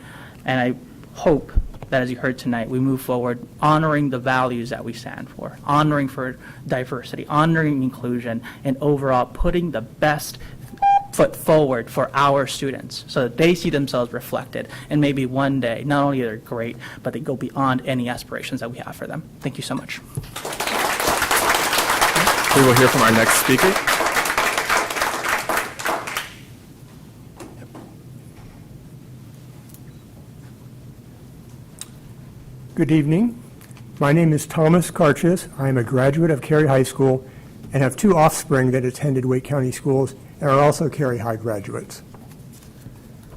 And I hope that, as you heard tonight, we move forward honoring the values that we stand for, honoring for diversity, honoring inclusion, and overall putting the best foot forward for our students so that they see themselves reflected. And maybe one day, not only they're great, but they go beyond any aspirations that we have for them. Thank you so much. We will hear from our next speaker. Good evening. My name is Thomas Karchis. I am a graduate of Cary High School and have two offspring that attended Wake County schools and are also Cary High graduates.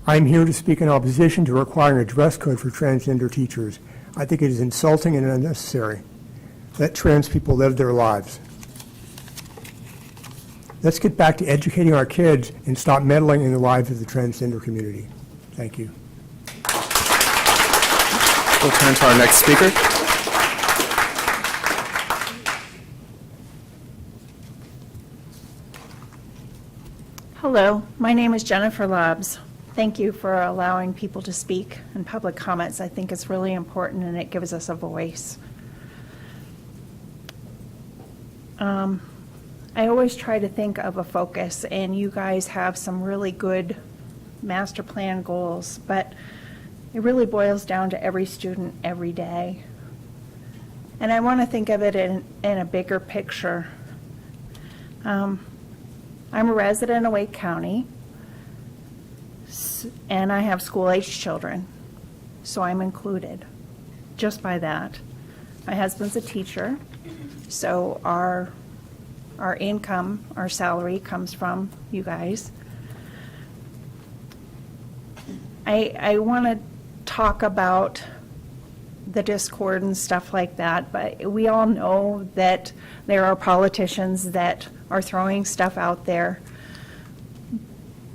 I am here to speak in opposition to requiring a dress code for transgender teachers. I think it is insulting and unnecessary. Let trans people live their lives. Let's get back to educating our kids and stop meddling in the lives of the transgender community. Thank you. We'll turn to our next speaker. Hello, my name is Jennifer Lobbs. Thank you for allowing people to speak in public comments. I think it's really important and it gives us a voice. I always try to think of a focus, and you guys have some really good master plan goals, but it really boils down to every student every day. And I want to think of it in a bigger picture. I'm a resident of Wake County, and I have school-aged children, so I'm included just by that. My husband's a teacher, so our income, our salary comes from you guys. I want to talk about the discord and stuff like that, but we all know that there are politicians that are throwing stuff out there.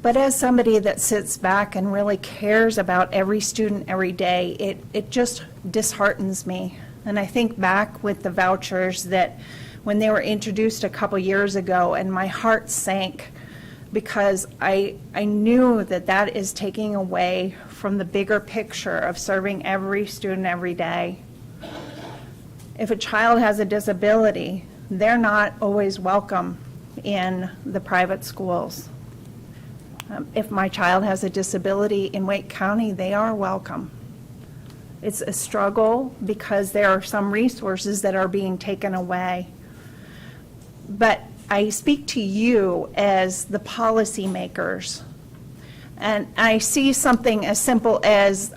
But as somebody that sits back and really cares about every student every day, it just disheartens me. And I think back with the vouchers that when they were introduced a couple years ago, and my heart sank because I knew that that is taking away from the bigger picture of serving every student every day. If a child has a disability, they're not always welcome in the private schools. If my child has a disability in Wake County, they are welcome. It's a struggle because there are some resources that are being taken away. But I speak to you as the policymakers, and I see something as simple as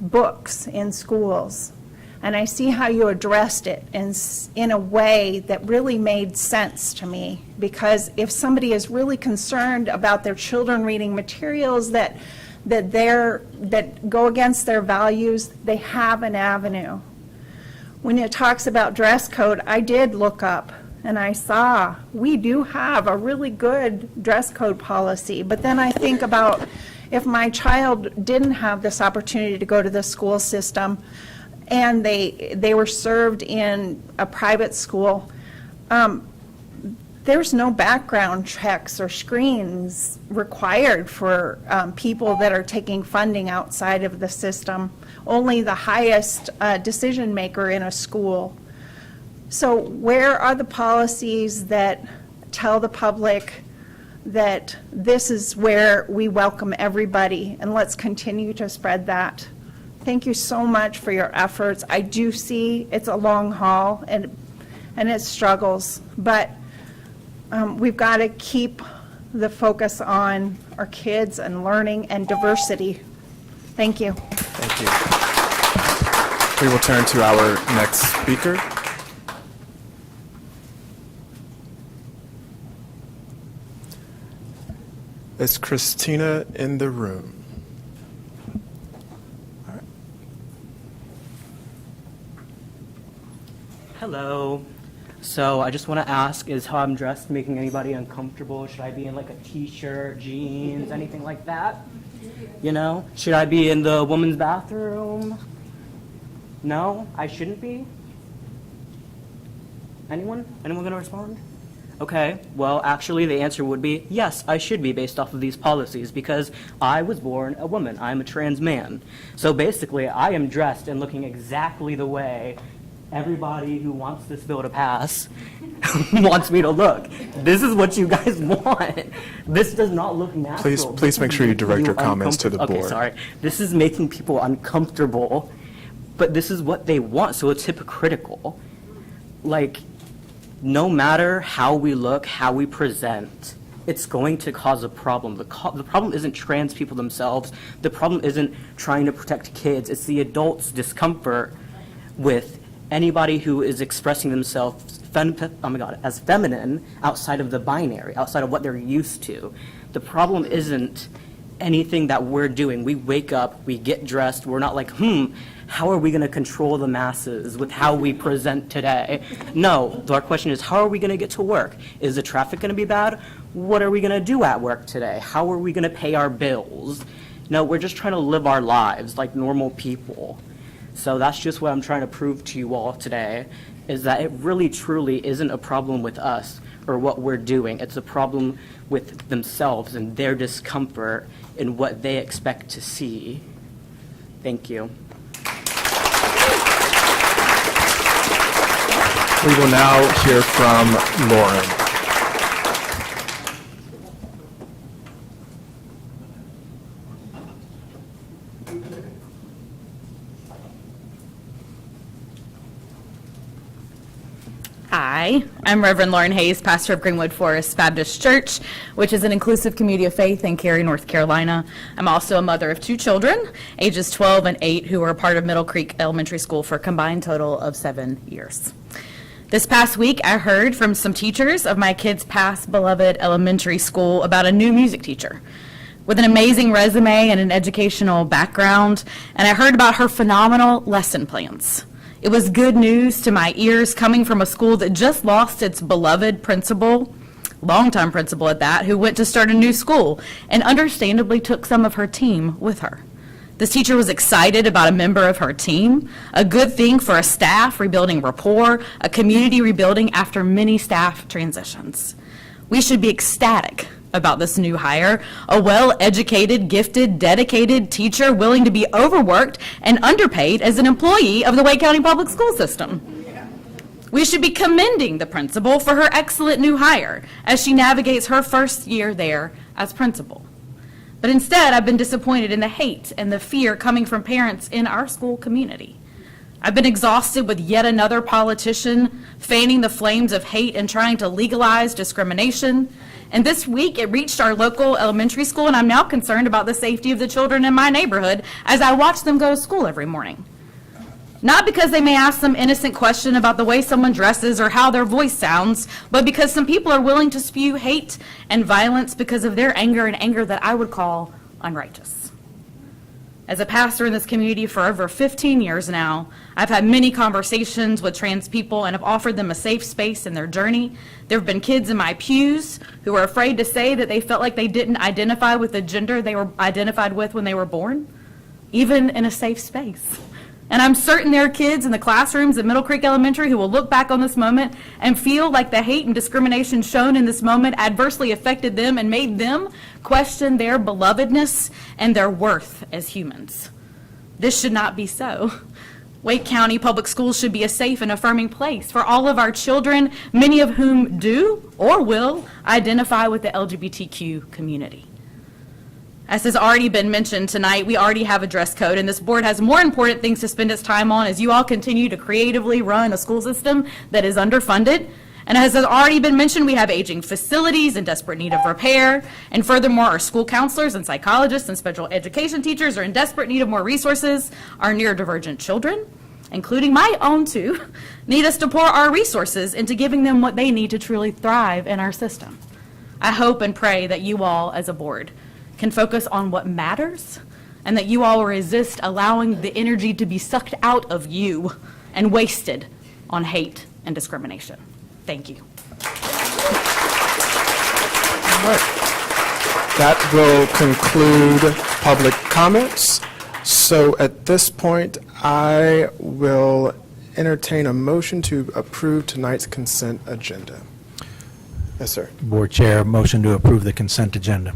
books in schools, and I see how you addressed it in a way that really made sense to me, because if somebody is really concerned about their children reading materials that go against their values, they have an avenue. When it talks about dress code, I did look up and I saw we do have a really good dress code policy, but then I think about if my child didn't have this opportunity to go to the school system and they were served in a private school, there's no background checks or screens required for people that are taking funding outside of the system. Only the highest decision maker in a school. So where are the policies that tell the public that this is where we welcome everybody, and let's continue to spread that? Thank you so much for your efforts. I do see it's a long haul and it struggles, but we've got to keep the focus on our kids and learning and diversity. Thank you. Thank you. We will turn to our next speaker. Is Christina in the room? Hello. So I just want to ask, is how I'm dressed making anybody uncomfortable? Should I be in like a t-shirt, jeans, anything like that? You know? Should I be in the woman's bathroom? No, I shouldn't be? Anyone? Anyone going to respond? Okay, well, actually, the answer would be yes, I should be based off of these policies because I was born a woman. I'm a trans man. So basically, I am dressed and looking exactly the way everybody who wants this bill to pass wants me to look. This is what you guys want. This does not look natural. Please make sure you direct your comments to the Okay, board. sorry. This is making people uncomfortable, but this is what they want, so it's hypocritical. Like, no matter how we look, how we present, it's going to cause a problem. The problem isn't trans people themselves. The problem isn't trying to protect kids. It's the adults' discomfort with anybody who is expressing themselves as feminine outside of the binary, outside of what they're used to. The problem isn't anything that we're doing. We wake up, we get dressed, we're not like, how are we going to control the masses with how we present today? No, our question is, how are we going to get to work? Is the traffic going to be bad? What are we going to do at work today? How are we going to pay our bills? No, we're just trying to live our lives like normal people. So that's just what I'm trying to prove to you all today, is that it really truly isn't a problem with us or what we're doing. It's a problem with themselves and their discomfort in what they expect to see. Thank you. We will now hear from Lauren. Hi, I'm Reverend Lauren Hayes, pastor of Greenwood Forest Baptist Church, which is an inclusive community of faith in Cary, North Carolina. I'm also a mother of 2 children, ages 12 and 8, who were a part of Middle Creek Elementary School for a combined total of 7 years. This past week, I heard from some teachers of my kids' past beloved elementary school about a new music teacher with an amazing resume and an educational background, and I heard about her phenomenal lesson plans. It was good news to my ears coming from a school that just lost its beloved principal, longtime principal at that, who went to start a new school and understandably took some of her team with her. This teacher was excited about a member of her team, a good thing for a staff rebuilding rapport, a community rebuilding after many staff transitions. We should be ecstatic about this new hire, a well-educated, gifted, dedicated teacher willing to be overworked and underpaid as an employee of the Wake County Public School System. We should be commending the principal for her excellent new hire as she navigates her first year there as principal. But instead, I've been disappointed in the hate and the fear coming from parents in our school community. I've been exhausted with yet another politician fanning the flames of hate and trying to legalize discrimination. And this week, it reached our local elementary school, and I'm now concerned about the safety of the children in my neighborhood as I watch them go to school every morning. Not because they may ask some innocent question about the way someone dresses or how their voice sounds, but because some people are willing to spew hate and violence because of their anger, and anger that I would call unrighteous. As a pastor in this community for over 15 years now, I've had many conversations with trans people and have offered them a safe space in their journey. There have been kids in my pews who were afraid to say that they felt like they didn't identify with the gender they were identified with when they were born, even in a safe space. And I'm certain there are kids in the classrooms at Middle Creek Elementary who will look back on this moment and feel like the hate and discrimination shown in this moment adversely affected them and made them question their belovedness and their worth as humans. This should not be so. Wake County Public Schools should be a safe and affirming place for all of our children, many of whom do or will identify with the LGBTQ community. As has already been mentioned tonight, we already have a dress code, and this board has more important things to spend its time on as you all continue to creatively run a school system that is underfunded. And as has already been mentioned, we have aging facilities in desperate need of repair. And furthermore, our school counselors and psychologists and special education teachers are in desperate need of more resources. Our neurodivergent children, including my own 2, need us to pour our resources into giving them what they need to truly thrive in our system. I hope and pray that you all, as a board, can focus on what matters, and that you all will resist allowing the energy to be sucked out of you and wasted on hate and discrimination. Thank you. All right. That will conclude public comments. So at this point, I will entertain a motion to approve tonight's consent agenda. Yes, sir. Board Chair, motion to approve the consent agenda.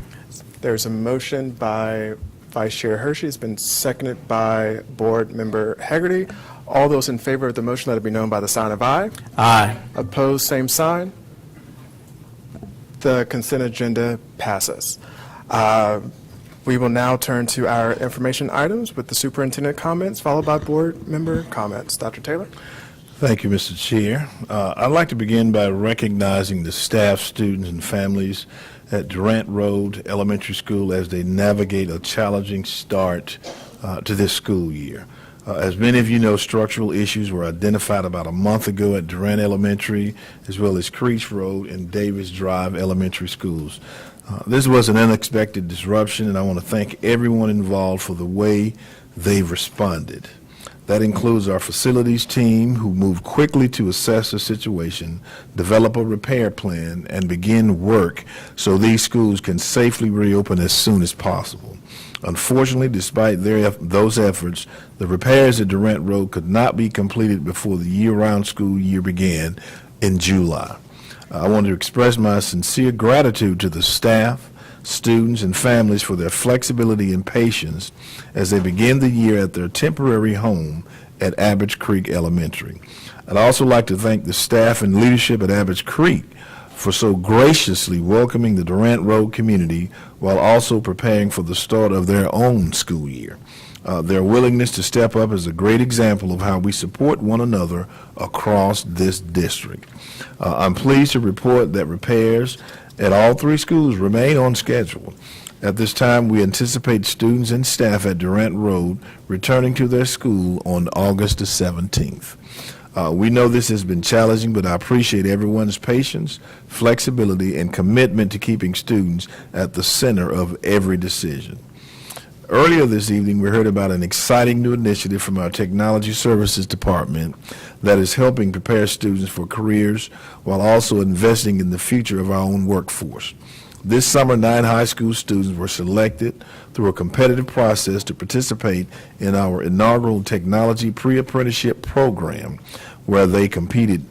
There's a motion by Vice Chair Hershey. It's been seconded by Board Member Hegarty. All those in favor of the motion, let it be known by the sign of aye. Aye. Opposed, same sign. The consent agenda passes. We will now turn to our information items with the superintendent comments, followed by board member comments. Dr. Taylor? Thank you, Mr. Chair. I'd like to begin by recognizing the staff, students, and families at Durant Road Elementary School as they navigate a challenging start to this school year. As many of you know, structural issues were identified about a month ago at Durant Elementary, as well as Creech Road and Davis Drive Elementary Schools. This was an unexpected disruption, and I want to thank everyone involved for the way they've responded. That includes our facilities team, who moved quickly to assess the situation, develop a repair plan, and begin work so these schools can safely reopen as soon as possible. Unfortunately, despite those efforts, the repairs at Durant Road could not be completed before the year-round school year began in July. I want to express my sincere gratitude to the staff, students, and families for their flexibility and patience as they begin the year at their temporary home at Abbotts Creek Elementary. I'd also like to thank the staff and leadership at Abbotts Creek for so graciously welcoming the Durant Road community while also preparing for the start of their own school year. Their willingness to step up is a great example of how we support one another across this district. I'm pleased to report that repairs at all three schools remain on schedule. At this time, we anticipate students and staff at Durant Road returning to their school on August the 17th. We know this has been challenging, but I appreciate everyone's patience, flexibility, and commitment to keeping students at the center of every decision. Earlier this evening, we heard about an exciting new initiative from our Technology Services Department that is helping prepare students for careers while also investing in the future of our own workforce. This summer, 9 high school students were selected through a competitive process to participate in our inaugural technology pre-apprenticeship program, where they completed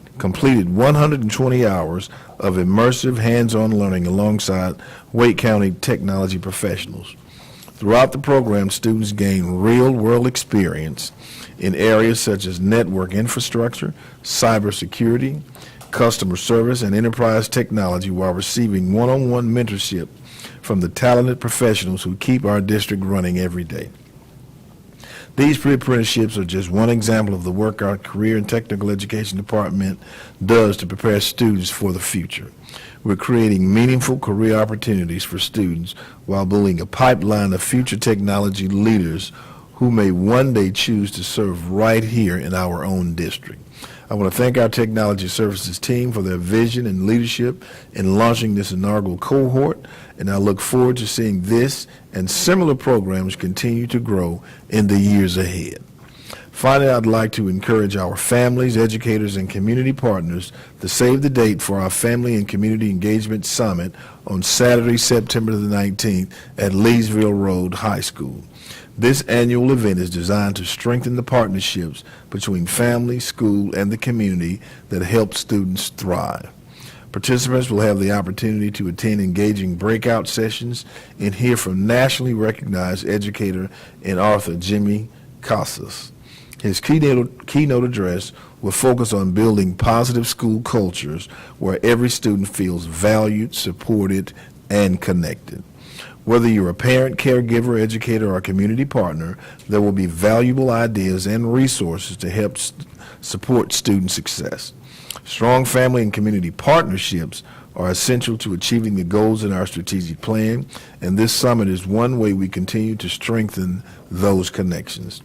120 hours of immersive hands-on learning alongside Wake County technology professionals. Throughout the program, students gain real-world experience in areas such as network infrastructure, cybersecurity, customer service, and enterprise technology while receiving one-on-one mentorship from the talented professionals who keep our district running every day. These pre-apprenticeships are just one example of the work our Career and Technical Education Department does to prepare students for the future. We're creating meaningful career opportunities for students while building a pipeline of future technology leaders who may one day choose to serve right here in our own district. I want to thank our Technology Services team for their vision and leadership in launching this inaugural cohort, and I look forward to seeing this and similar programs continue to grow in the years ahead. Finally, I'd like to encourage our families, educators, and community partners to save the date for our Family and Community Engagement Summit on Saturday, September the 19th at Leesville Road High School. This annual event is designed to strengthen the partnerships between family, school, and the community that help students thrive. Participants will have the opportunity to attend engaging breakout sessions and hear from nationally recognized educator and author Jimmy Casas. His keynote address will focus on building positive school cultures where every student feels valued, supported, and connected. Whether you're a parent, caregiver, educator, or community partner, there will be valuable ideas and resources to help support student success. Strong family and community partnerships are essential to achieving the goals in our strategic plan, and this summit is one way we continue to strengthen those connections.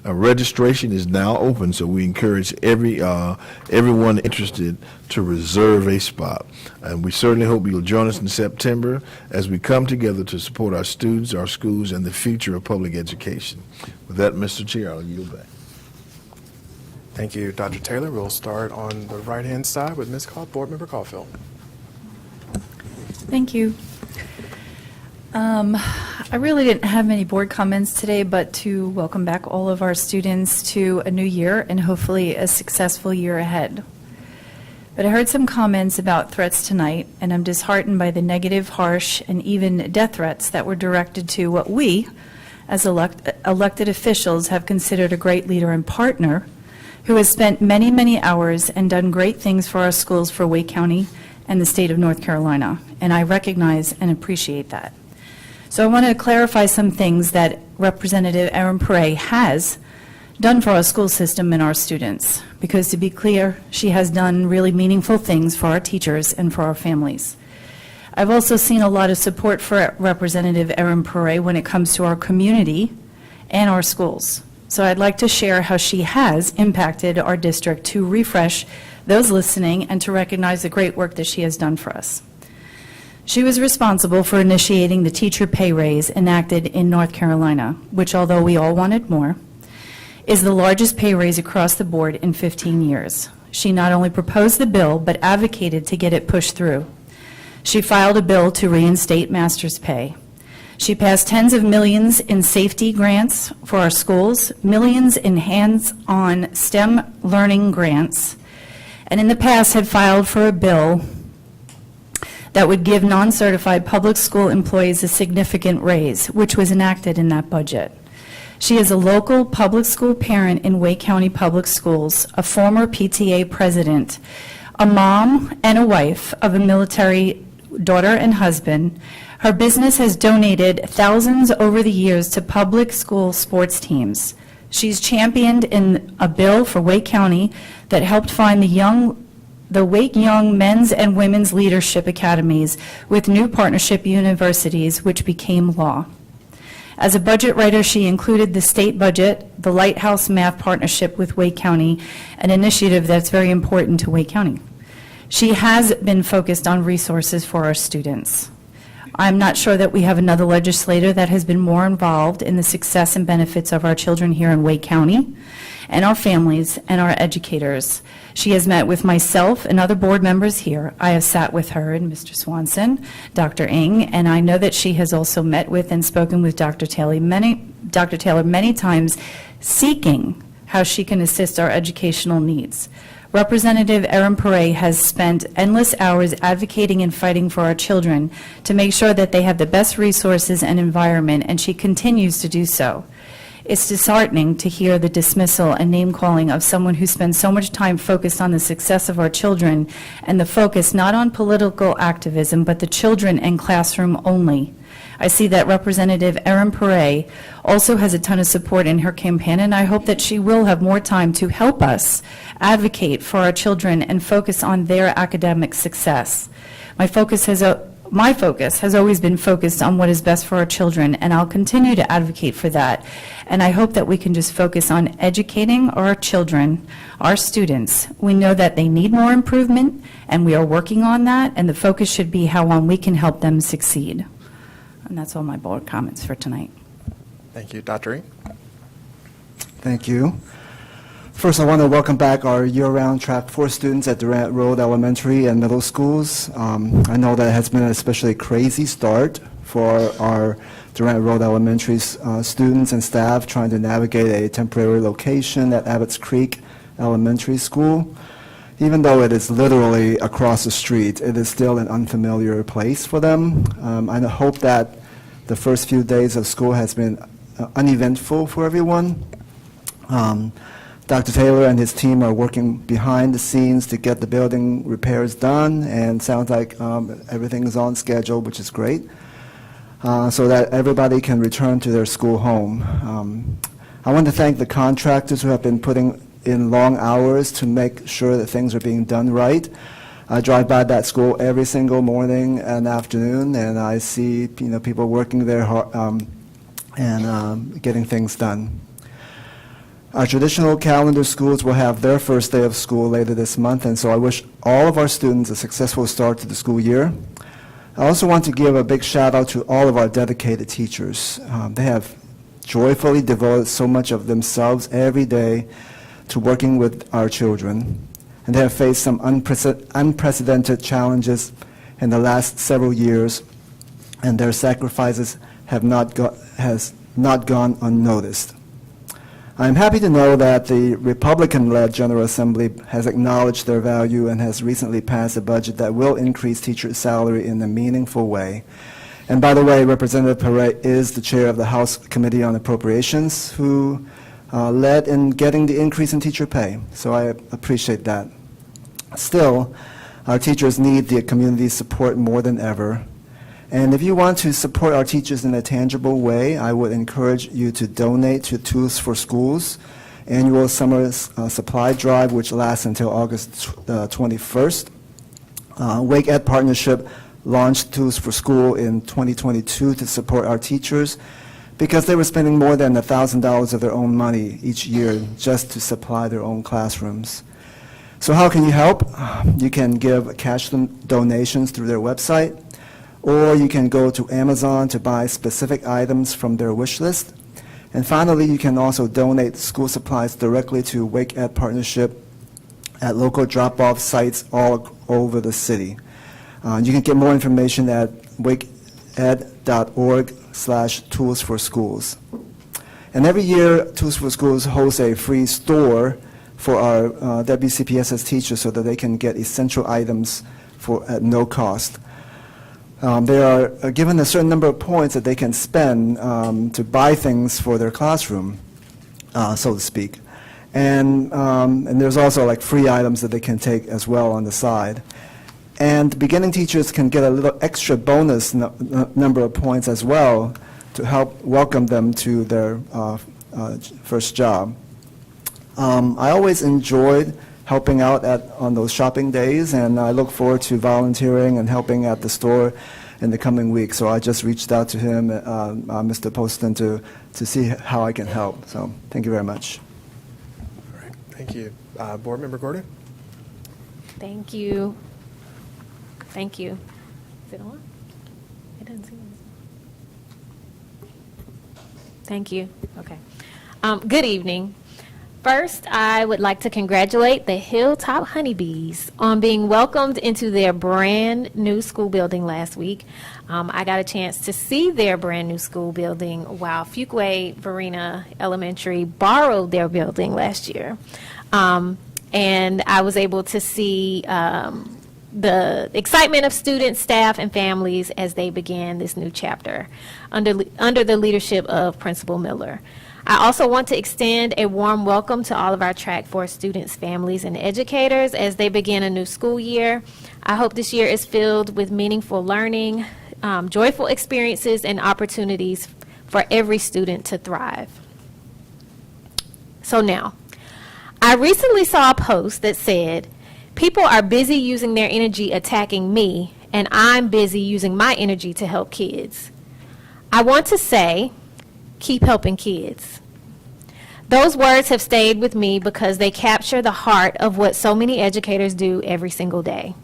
Registration is now open, so we encourage everyone interested to reserve a spot. And we certainly hope you'll join us in September as we come together to support our students, our schools, and the future of public education. With that, Mr. Chair, I'll yield back. Thank you, Dr. Taylor. We'll start on the right-hand side with Board Member Caulfield. Thank you. I really didn't have many board comments today, but to welcome back all of our students to a new year and hopefully a successful year ahead. But I heard some comments about threats tonight, and I'm disheartened by the negative, harsh, and even death threats that were directed to what we, as elected officials, have considered a great leader and partner who has spent many, many hours and done great things for our schools for Wake County and the state of North Carolina, and I recognize and appreciate that. So I want to clarify some things that Representative Erin Perret has done for our school system and our students, because to be clear, she has done really meaningful things for our teachers and for our families. I've also seen a lot of support for Representative Erin Perret when it comes to our community and our schools. So I'd like to share how she has impacted our district to refresh those listening and to recognize the great work that she has done for us. She was responsible for initiating the teacher pay raise enacted in North Carolina, which, although we all wanted more, is the largest pay raise across the board in 15 years. She not only proposed the bill, but advocated to get it pushed through. She filed a bill to reinstate master's pay. She passed tens of millions in safety grants for our schools, millions in hands-on STEM learning grants, and in the past had filed for a bill that would give non-certified public school employees a significant raise, which was enacted in that budget. She is a local public school parent in Wake County Public Schools, a former PTA president, a mom and a wife of a military daughter and husband. Her business has donated thousands over the years to public school sports teams. She's championed in a bill for Wake County that helped fund the Wake Young Men's and Women's Leadership Academies with new partnership universities, which became law. As a budget writer, she included the state budget, the Lighthouse Math Partnership with Wake County, an initiative that's very important to Wake County. She has been focused on resources for our students. I'm not sure that we have another legislator that has been more involved in the success and benefits of our children here in Wake County, and our families and our educators. She has met with myself and other board members here. I have sat with her and Mr. Swanson, Dr. Ng, and I know that she has also met with and spoken with Dr. Taylor many times, seeking how she can assist our educational needs. Representative Erin Perret has spent endless hours advocating and fighting for our children to make sure that they have the best resources and environment, and she continues to do so. It's disheartening to hear the dismissal and name-calling of someone who spends so much time focused on the success of our children and the focus not on political activism, but the children and classroom only. I see that Representative Erin Perret also has a ton of support in her campaign, and I hope that she will have more time to help us advocate for our children and focus on their academic success. My focus has always been focused on what is best for our children, and I'll continue to advocate for that. And I hope that we can just focus on educating our children, our students. We know that they need more improvement, and we are working on that, and the focus should be how we can help them succeed. And that's all my board comments for tonight. Thank you. Dr. Ng? Thank you. First, I want to welcome back our year-round Track 4 students at Durant Road Elementary and Middle Schools. I know that it has been an especially crazy start for our Durant Road Elementary students and staff trying to navigate a temporary location at Abbott's Creek Elementary School. Even though it is literally across the street, it is still an unfamiliar place for them. I hope that the first few days of school has been uneventful for everyone. Dr. Taylor and his team are working behind the scenes to get the building repairs done, and sounds like everything is on schedule, which is great, so that everybody can return to their school home. I want to thank the contractors who have been putting in long hours to make sure that things are being done right. I drive by that school every single morning and afternoon, and I see people working there hard, and getting things done. Our traditional calendar schools will have their first day of school later this month, and so I wish all of our students a successful start to the school year. I also want to give a big shout out to all of our dedicated teachers. They have joyfully devoted so much of themselves every day to working with our children, and they have faced some unprecedented challenges in the last several years, and their sacrifices has not gone unnoticed. I'm happy to know that the Republican-led General Assembly has acknowledged their value and has recently passed a budget that will increase teachers' salary in a meaningful way. And by the way, Representative Perret is the chair of the House Committee on Appropriations, who led in getting the increase in teacher pay. So I appreciate that. Still, our teachers need the community support more than ever. And if you want to support our teachers in a tangible way, I would encourage you to donate to Tools for Schools annual summer supply drive, which lasts until August 21st. Wake Ed Partnership launched Tools for School in 2022 to support our teachers because they were spending more than $1,000 of their own money each year just to supply their own classrooms. So how can you help? You can give cash donations through their website, or you can go to Amazon to buy specific items from their wish list. And finally, you can also donate school supplies directly to Wake Ed Partnership at local drop-off sites all over the city. You can get more information at wakeed.org/toolsforschools. And every year, Tools for Schools hosts a free store for our WCPSS teachers so that they can get essential items at no cost. They are given a certain number of points that they can spend to buy things for their classroom, so to speak. And there's also like free items that they can take as well on the side. And beginning teachers can get a little extra bonus number of points as well to help welcome them to their first job. I always enjoyed helping out on those shopping days, and I look forward to volunteering and helping at the store in the coming week. So I just reached out to him, Mr. Poston, to see how I can help. So thank you very much. All right, thank you. Board Member Gordon? Thank you. Thank you. Is it on? It doesn't seem. Thank you. Okay. Good evening. First, I would like to congratulate the Hilltop Honeybees on being welcomed into their brand new school building last week. I got a chance to see their brand new school building while Fuquay Varina Elementary borrowed their building last year. And I was able to see the excitement of students, staff, and families as they began this new chapter under the leadership of Principal Miller. I also want to extend a warm welcome to all of our Track Force students, families, and educators as they begin a new school year. I hope this year is filled with meaningful learning, joyful experiences, and opportunities for every student to thrive. So now, I recently saw a post that said, "People are busy using their energy attacking me, and I'm busy using my energy to help kids." I want to say, keep helping kids. Those words have stayed with me because they capture the heart of what so many educators do every single day.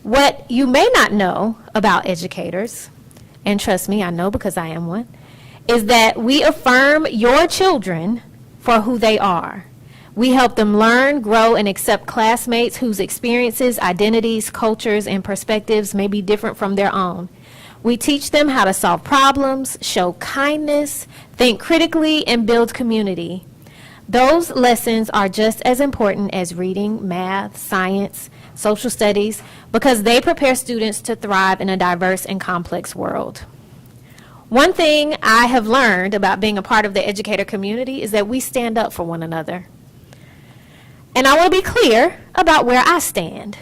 What you may not know about educators, and trust me, I know because I am one, is that we affirm your children for who they are. We help them learn, grow, and accept classmates whose experiences, identities, cultures, and perspectives may be different from their own. We teach them how to solve problems, show kindness, think critically, and build community. Those lessons are just as important as reading, math, science, social studies, because they prepare students to thrive in a diverse and complex world. One thing I have learned about being a part of the educator community is that we stand up for one another. And I want to be clear about where I stand.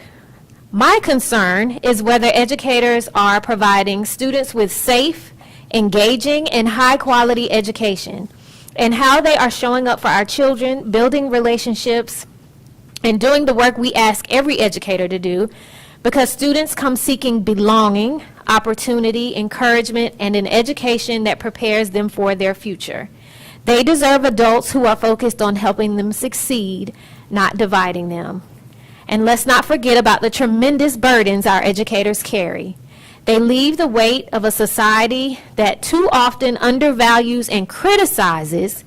My concern is whether educators are providing students with safe, engaging, and high-quality education, and how they are showing up for our children, building relationships, and doing the work we ask every educator to do, because students come seeking belonging, opportunity, encouragement, and an education that prepares them for their future. They deserve adults who are focused on helping them succeed, not dividing them. And let's not forget about the tremendous burdens our educators carry. They leave the weight of a society that too often undervalues and criticizes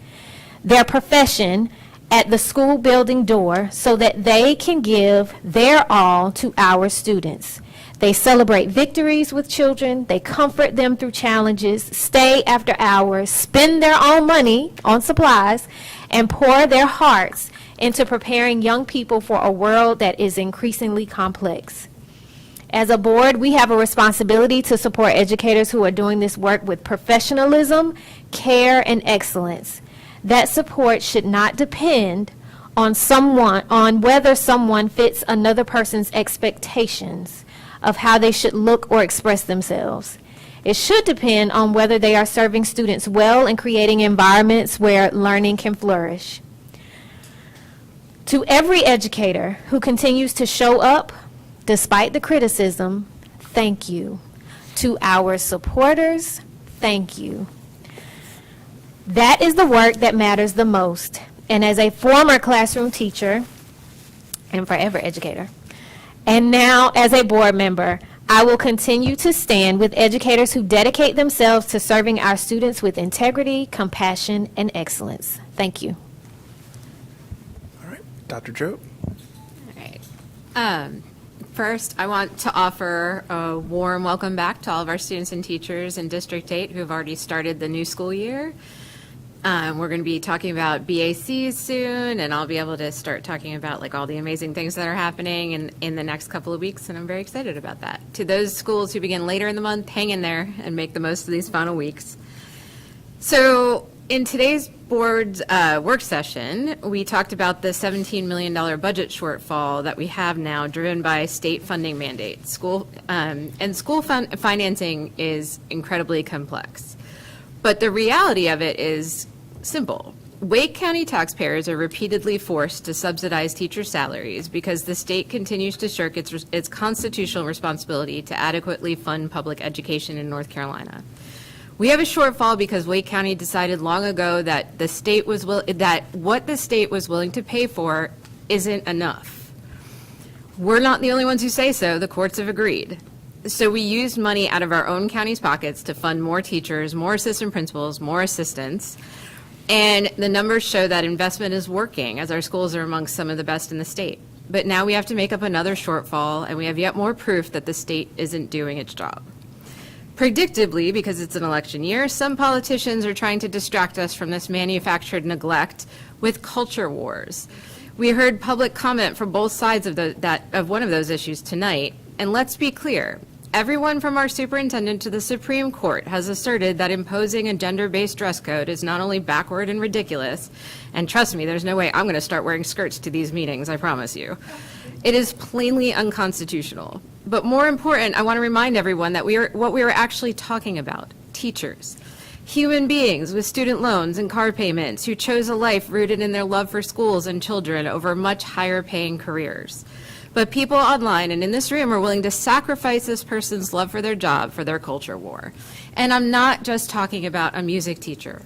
their profession at the school building door so that they can give their all to our students. They celebrate victories with children, they comfort them through challenges, stay after hours, spend their own money on supplies, and pour their hearts into preparing young people for a world that is increasingly complex. As a board, we have a responsibility to support educators who are doing this work with professionalism, care, and excellence. That support should not depend on whether someone fits another person's expectations of how they should look or express themselves. It should depend on whether they are serving students well and creating environments where learning can flourish. To every educator who continues to show up despite the criticism, thank you. To our supporters, thank you. That is the work that matters the most. And as a former classroom teacher and forever educator, and now as a board member, I will continue to stand with educators who dedicate themselves to serving our students with integrity, compassion, and excellence. Thank you. All right, Dr. Jobe. All right. First, I want to offer a warm welcome back to all of our students and teachers in District 8 who have already started the new school year. We're going to be talking about BACs soon, and I'll be able to start talking about like all the amazing things that are happening in the next couple of weeks, and I'm very excited about that. To those schools who begin later in the month, hang in there and make the most of these final weeks. So in today's board's work session, we talked about the $17 million budget shortfall that we have now driven by state funding mandates. School financing is incredibly complex. But the reality of it is simple. Wake County taxpayers are repeatedly forced to subsidize teacher salaries because the state continues to shirk its constitutional responsibility to adequately fund public education in North Carolina. We have a shortfall because Wake County decided long ago that what the state was willing to pay for isn't enough. We're not the only ones who say so. The courts have agreed. So we used money out of our own county's pockets to fund more teachers, more assistant principals, more assistants. And the numbers show that investment is working, as our schools are amongst some of the best in the state. But now we have to make up another shortfall, and we have yet more proof that the state isn't doing its job. Predictably, because it's an election year, some politicians are trying to distract us from this manufactured neglect with culture wars. We heard public comment from both sides of one of those issues tonight, and let's be clear. Everyone from our superintendent to the Supreme Court has asserted that imposing a gender-based dress code is not only backward and ridiculous, and trust me, there's no way I'm going to start wearing skirts to these meetings, I promise you. It is plainly unconstitutional. But more important, I want to remind everyone that what we are actually talking about, teachers. Human beings with student loans and car payments who chose a life rooted in their love for schools and children over much higher paying careers. But people online and in this room are willing to sacrifice this person's love for their job for their culture war. And I'm not just talking about a music teacher.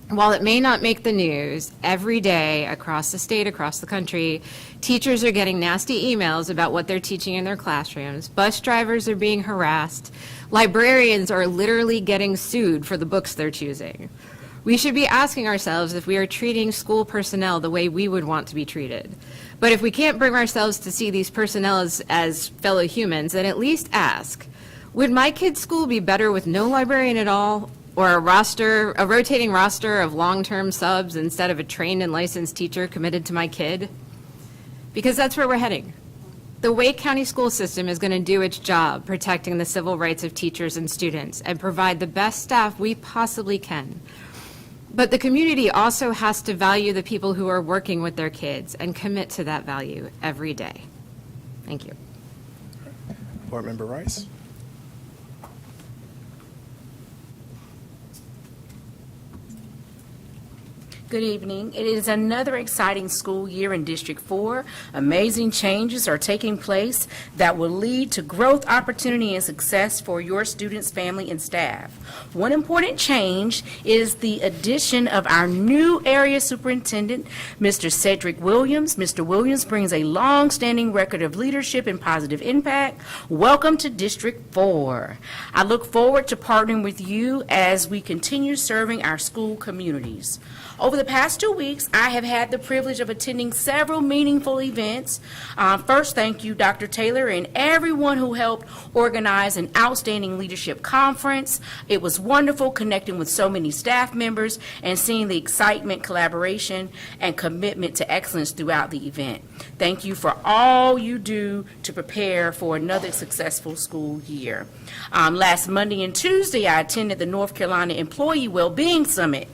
While it may not make the news, every day across the state, across the country, teachers are getting nasty emails about what they're teaching in their classrooms. Bus drivers are being harassed. Librarians are literally getting sued for the books they're choosing. We should be asking ourselves if we are treating school personnel the way we would want to be treated. But if we can't bring ourselves to see these personnel as fellow humans, then at least ask, would my kid's school be better with no librarian at all, or a rotating roster of long-term subs instead of a trained and licensed teacher committed to my kid? Because that's where we're heading. The Wake County school system is going to do its job protecting the civil rights of teachers and students and provide the best staff we possibly can. But the community also has to value the people who are working with their kids and commit to that value every day. Thank you. Board Member Rice. Good evening. It is another exciting school year in District 4. Amazing changes are taking place that will lead to growth, opportunity, and success for your students, family, and staff. One important change is the addition of our new area superintendent, Mr. Cedric Williams. Mr. Williams brings a long-standing record of leadership and positive impact. Welcome to District 4. I look forward to partnering with you as we continue serving our school communities. Over the past 2 weeks, I have had the privilege of attending several meaningful events. First, thank you, Dr. Taylor, and everyone who helped organize an outstanding leadership conference. It was wonderful connecting with so many staff members and seeing the excitement, collaboration, and commitment to excellence throughout the event. Thank you for all you do to prepare for another successful school year. Last Monday and Tuesday, I attended the North Carolina Employee Wellbeing Summit.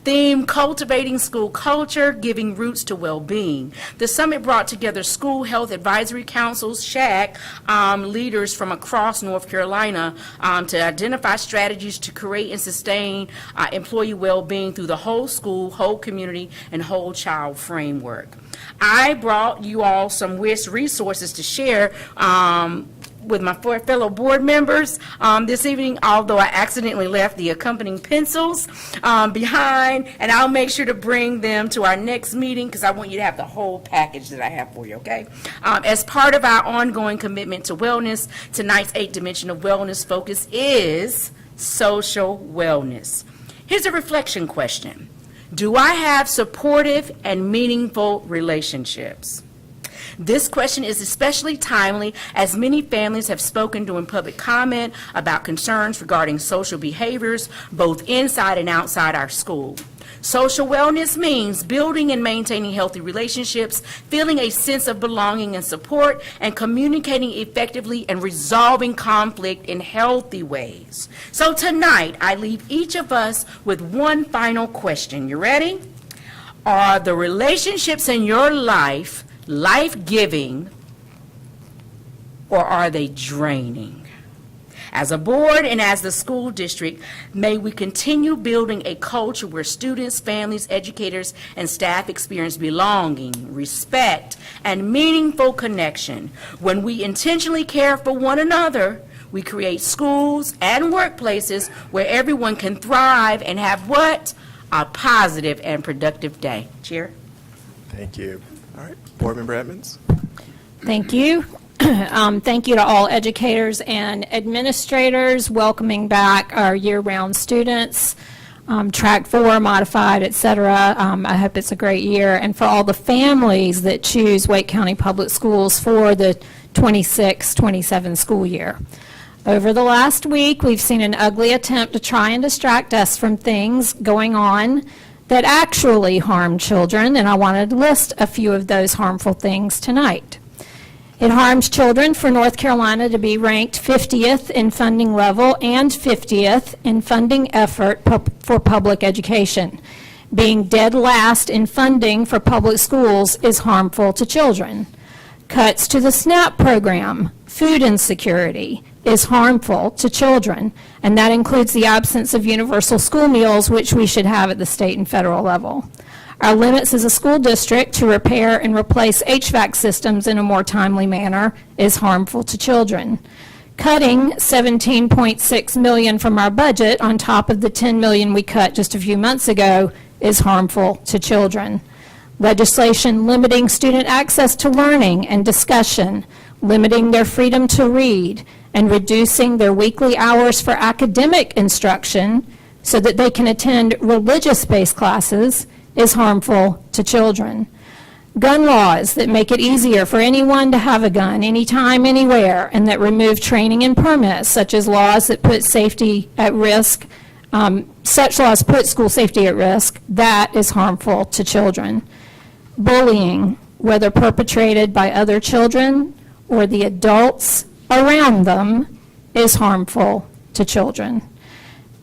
Theme, Cultivating School Culture, Giving Roots to Wellbeing. The summit brought together school health advisory councils, SHAC, leaders from across North Carolina to identify strategies to create and sustain employee well-being through the whole school, whole community, and whole child framework. I brought you all some WIS resources to share with my fellow board members this evening, although I accidentally left the accompanying pencils behind, and I'll make sure to bring them to our next meeting because I want you to have the whole package that I have for you, okay? As part of our ongoing commitment to wellness, tonight's 8th dimension of wellness focus is social wellness. Here's a reflection question. Do I have supportive and meaningful relationships? This question is especially timely as many families have spoken during public comment about concerns regarding social behaviors both inside and outside our school. Social wellness means building and maintaining healthy relationships, feeling a sense of belonging and support, and communicating effectively and resolving conflict in healthy ways. So tonight, I leave each of us with one final question. You ready? Are the relationships in your life life-giving, or are they draining? As a board and as the school district, may we continue building a culture where students, families, educators, and staff experience belonging, respect, and meaningful connection. When we intentionally care for one another, we create schools and workplaces where everyone can thrive and have what? A positive and productive day. Chair? Thank you. All right, Board Member Edmonds. Thank you. Thank you to all educators and administrators welcoming back our year-round students, Track 4, Modified, et cetera. I hope it's a great year. And for all the families that choose Wake County Public Schools for the 26-27 school year. Over the last week, we've seen an ugly attempt to try and distract us from things going on that actually harm children, and I wanted to list a few of those harmful things tonight. It harms children for North Carolina to be ranked 50th in funding level and 50th in funding effort for public education. Being dead last in funding for public schools is harmful to children. Cuts to the SNAP program, food insecurity, is harmful to children, and that includes the absence of universal school meals, which we should have at the state and federal level. Our limits as a school district to repair and replace HVAC systems in a more timely manner is harmful to children. Cutting $17.6 million from our budget on top of the $10 million we cut just a few months ago is harmful to children. Legislation limiting student access to learning and discussion, limiting their freedom to read, and reducing their weekly hours for academic instruction so that they can attend religious-based classes is harmful to children. Gun laws that make it easier for anyone to have a gun anytime, anywhere, and that remove training and permits, such as laws that put safety at risk, such laws put school safety at risk, that is harmful to children. Bullying, whether perpetrated by other children or the adults around them, is harmful to children.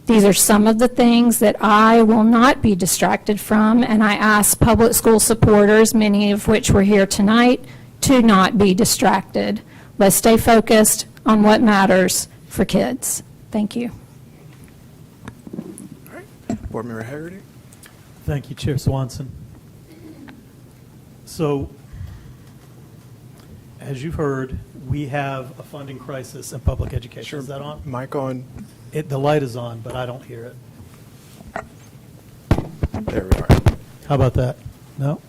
These are some of the things that I will not be distracted from, and I ask public school supporters, many of which were here tonight, to not be distracted. Let's stay focused on what matters for kids. Thank you. All right, Board Member Haggerty. Thank you, Chair Swanson. So, as you've heard, we have a funding crisis in public education. Sure. Is that on? Mic on. The light is on, but I don't hear it. There we are. How about that? No?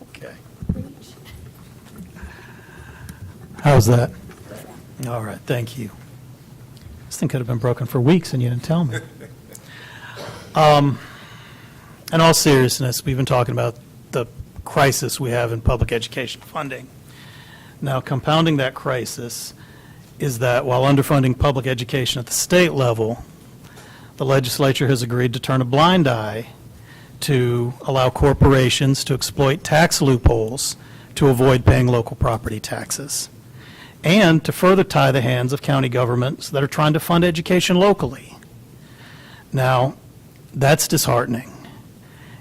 Okay. How's that? All right, thank you. This thing could have been broken for weeks and you didn't tell me. In all seriousness, we've been talking about the crisis we have in public education funding. Now, compounding that crisis is that while underfunding public education at the state level, the legislature has agreed to turn a blind eye to allow corporations to exploit tax loopholes to avoid paying local property taxes, and to further tie the hands of county governments that are trying to fund education locally. Now, that's disheartening.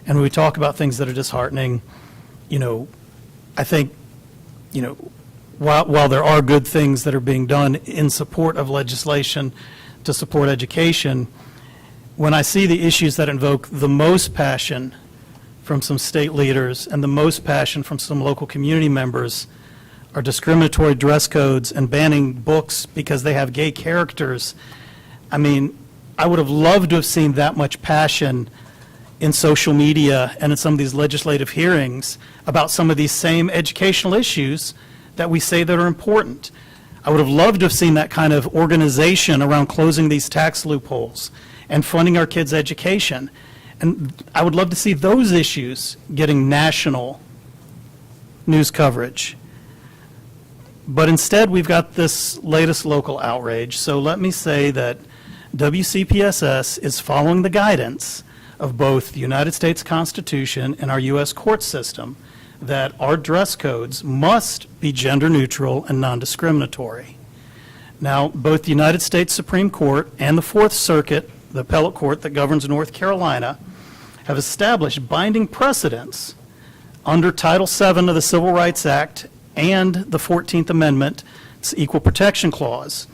And when we talk about things that are disheartening, I think, while there are good things that are being done in support of legislation to support education, when I see the issues that invoke the most passion from some state leaders and the most passion from some local community members are discriminatory dress codes and banning books because they have gay characters, I mean, I would have loved to have seen that much passion in social media and in some of these legislative hearings about some of these same educational issues that we say that are important. I would have loved to have seen that kind of organization around closing these tax loopholes and funding our kids' education. And I would love to see those issues getting national news coverage. But instead, we've got this latest local outrage. So let me say that WCPSS is following the guidance of both the United States Constitution and our U.S. court system that our dress codes must be gender neutral and non-discriminatory. Now, both the United States Supreme Court and the Fourth Circuit, the appellate court that governs North Carolina, have established binding precedents under Title VII of the Civil Rights Act and the 14th Amendment's Equal Protection Clause.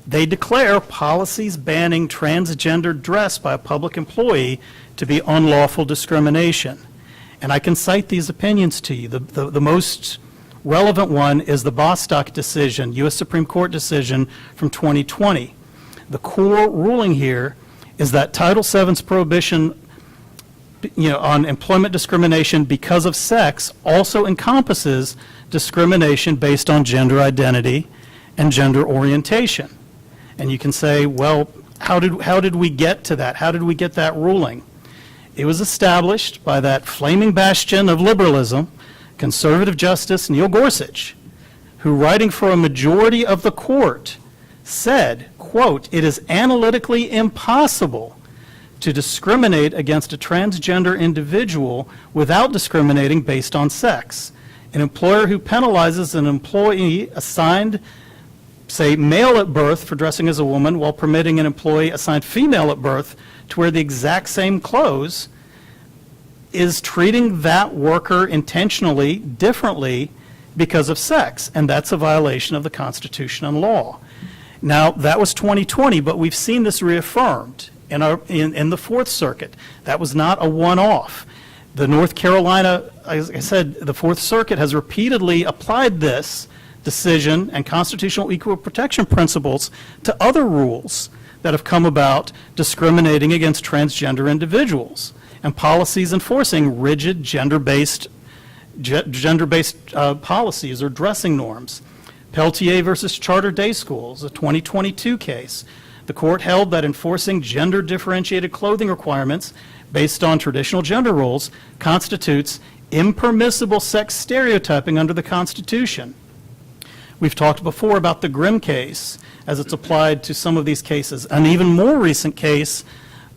They declare policies banning transgender dress by a public employee to be unlawful discrimination. And I can cite these opinions to you. The most relevant one is the Bostock decision, U.S. Supreme Court decision from 2020. The core ruling here is that Title VII's prohibition on employment discrimination because of sex also encompasses discrimination based on gender identity and gender orientation. And you can say, well, how did we get to that? How did we get that ruling? It was established by that flaming bastion of liberalism, conservative Justice Neil Gorsuch, who, writing for a majority of the court, said, quote, "It is analytically impossible to discriminate against a transgender individual without discriminating based on sex. An employer who penalizes an employee assigned, say, male at birth for dressing as a woman while permitting an employee assigned female at birth to wear the exact same clothes is treating that worker intentionally differently because of sex, and that's a violation of the Constitution and law." Now, that was 2020, but we've seen this reaffirmed in the Fourth Circuit. That was not a one-off. The North Carolina, as I said, the Fourth Circuit has repeatedly applied this decision and constitutional equal protection principles to other rules that have come about discriminating against transgender individuals and policies enforcing rigid gender-based policies or dressing norms. Peltier versus Charter Day Schools, a 2022 case. The court held that enforcing gender-differentiated clothing requirements based on traditional gender roles constitutes impermissible sex stereotyping under the Constitution. We've talked before about the Grimm case as it's applied to some of these cases. An even more recent case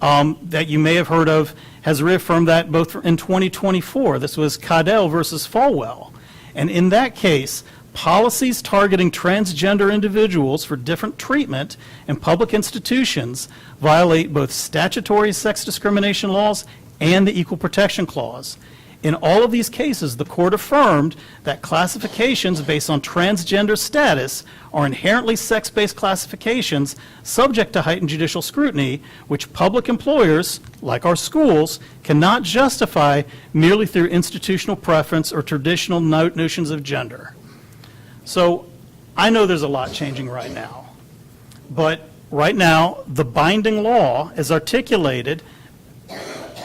that you may have heard of has reaffirmed that both in 2024. This was Caddell versus Falwell. And in that case, policies targeting transgender individuals for different treatment in public institutions violate both statutory sex discrimination laws and the Equal Protection Clause. In all of these cases, the court affirmed that classifications based on transgender status are inherently sex-based classifications subject to heightened judicial scrutiny, which public employers, like our schools, cannot justify merely through institutional preference or traditional notions of gender. So I know there's a lot changing right now, but right now the binding law is articulated,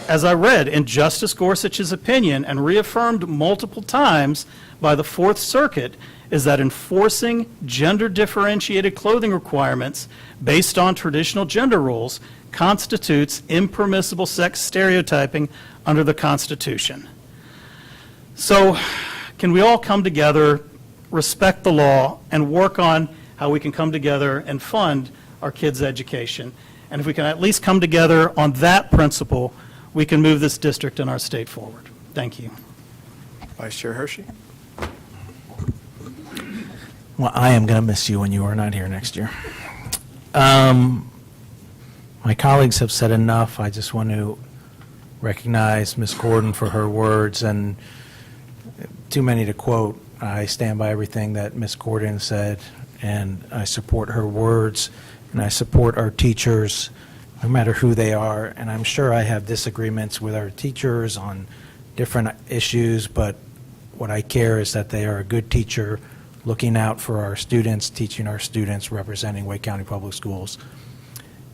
as I read, in Justice Gorsuch's opinion and reaffirmed multiple times by the Fourth Circuit, is that enforcing gender-differentiated clothing requirements based on traditional gender roles constitutes impermissible sex stereotyping under the Constitution. So, can we all come together, respect the law, and work on how we can come together and fund our kids' education? And if we can at least come together on that principle, we can move this district and our state forward. Thank you. Vice Chair Hershey. Well, I am going to miss you when you are not here next year. My colleagues have said enough. I just want to recognize Ms. Gordon for her words, and too many to quote. I stand by everything that Ms. Gordon said, and I support her words, and I support our teachers, no matter who they are. And I'm sure I have disagreements with our teachers on different issues, but what I care is that they are a good teacher, looking out for our students, teaching our students, representing Wake County Public Schools.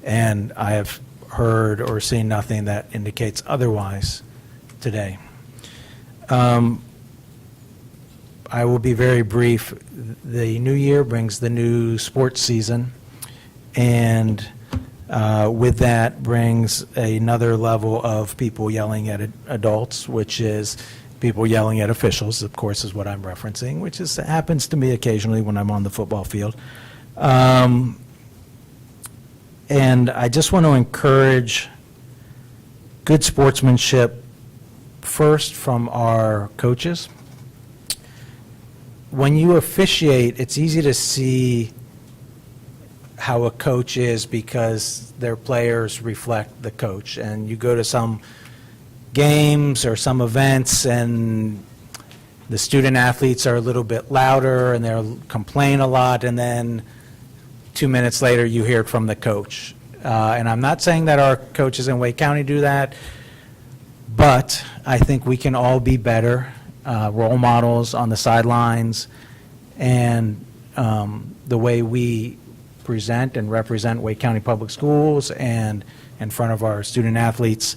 And I have heard or seen nothing that indicates otherwise today. I will be very brief. The new year brings the new sports season, and with that brings another level of people yelling at adults, which is people yelling at officials, of course, is what I'm referencing, which happens to me occasionally when I'm on the football field. And I just want to encourage good sportsmanship, first from our coaches. When you officiate, it's easy to see how a coach is because their players reflect the coach. And you go to some games or some events and the student athletes are a little bit louder and they'll complain a lot, and then 2 minutes later you hear it from the coach. And I'm not saying that our coaches in Wake County do that, but I think we can all be better role models on the sidelines, and the way we present and represent Wake County Public Schools and in front of our student athletes.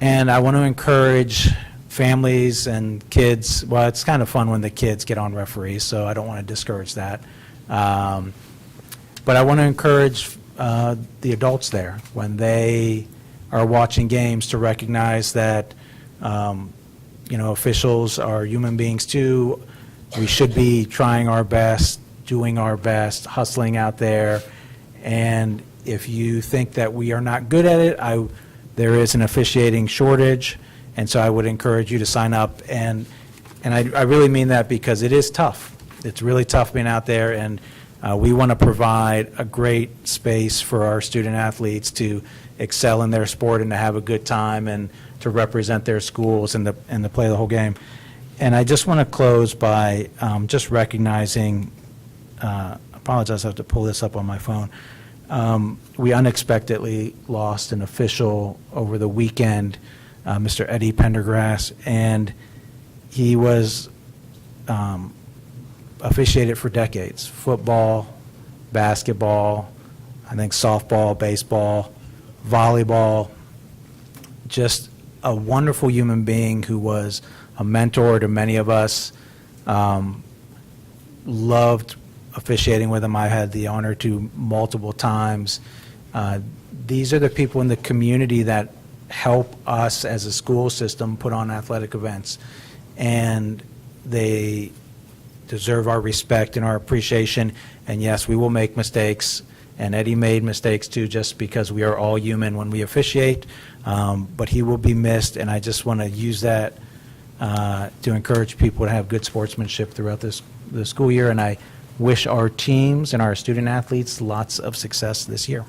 And I want to encourage families and kids. Well, it's kind of fun when the kids get on referees, so I don't want to discourage that. But I want to encourage the adults there when they are watching games to recognize that officials are human beings too. We should be trying our best, doing our best, hustling out there. And if you think that we are not good at it, there is an officiating shortage, and so I would encourage you to sign up. And I really mean that because it is tough. It's really tough being out there, and we want to provide a great space for our student athletes to excel in their sport and to have a good time and to represent their schools and to play the whole game. And I just want to close by just recognizing, apologize, I have to pull this up on my phone. We unexpectedly lost an official over the weekend, Mr. Eddie Pendergrass, and he was officiated for decades. Football, basketball, I think softball, baseball, volleyball, just a wonderful human being who was a mentor to many of us. Loved officiating with him. I had the honor to multiple times. These are the people in the community that help us as a school system put on athletic events, and they deserve our respect and our appreciation. And yes, we will make mistakes, and Eddie made mistakes too, just because we are all human when we officiate, but he will be missed. And I just want to use that to encourage people to have good sportsmanship throughout the school year, and I wish our teams and our student athletes lots of success this year.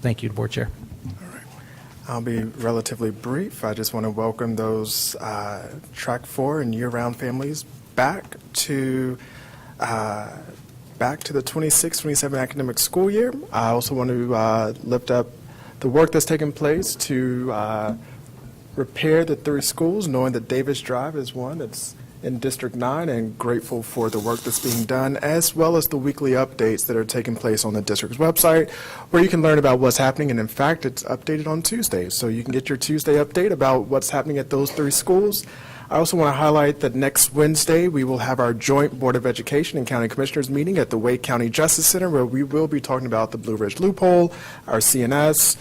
Thank you, Board Chair. I'll be relatively brief. I just want to welcome those Track 4 and year-round families back to the 26-27 academic school year. I also want to lift up the work that's taking place to repair the 3 schools, knowing that Davis Drive is one that's in District 9, and grateful for the work that's being done, as well as the weekly updates that are taking place on the district's website, where you can learn about what's happening. And in fact, it's updated on Tuesdays, so you can get your Tuesday update about what's happening at those 3 schools. I also want to highlight that next Wednesday, we will have our joint Board of Education and County Commissioners meeting at the Wake County Justice Center, where we will be talking about the Blue Ridge loophole, our CNS,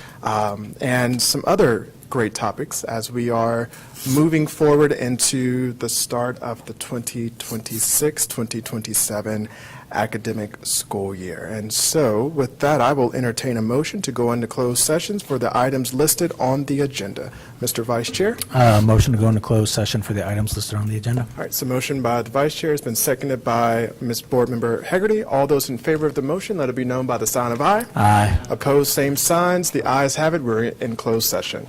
and some other great topics as we are moving forward into the start of the 2026-2027 academic school year. And so with that, I will entertain a motion to go into closed sessions for the items listed on the agenda. Mr. Vice Chair? Motion to go into closed session for the items listed on the agenda. All right, so motion by the Vice Chair has been seconded by Ms. Board Member Hegarty. All those in favor of the motion, let it be known by the sign of aye. Aye. Opposed, same signs. The ayes have it. We're in closed session.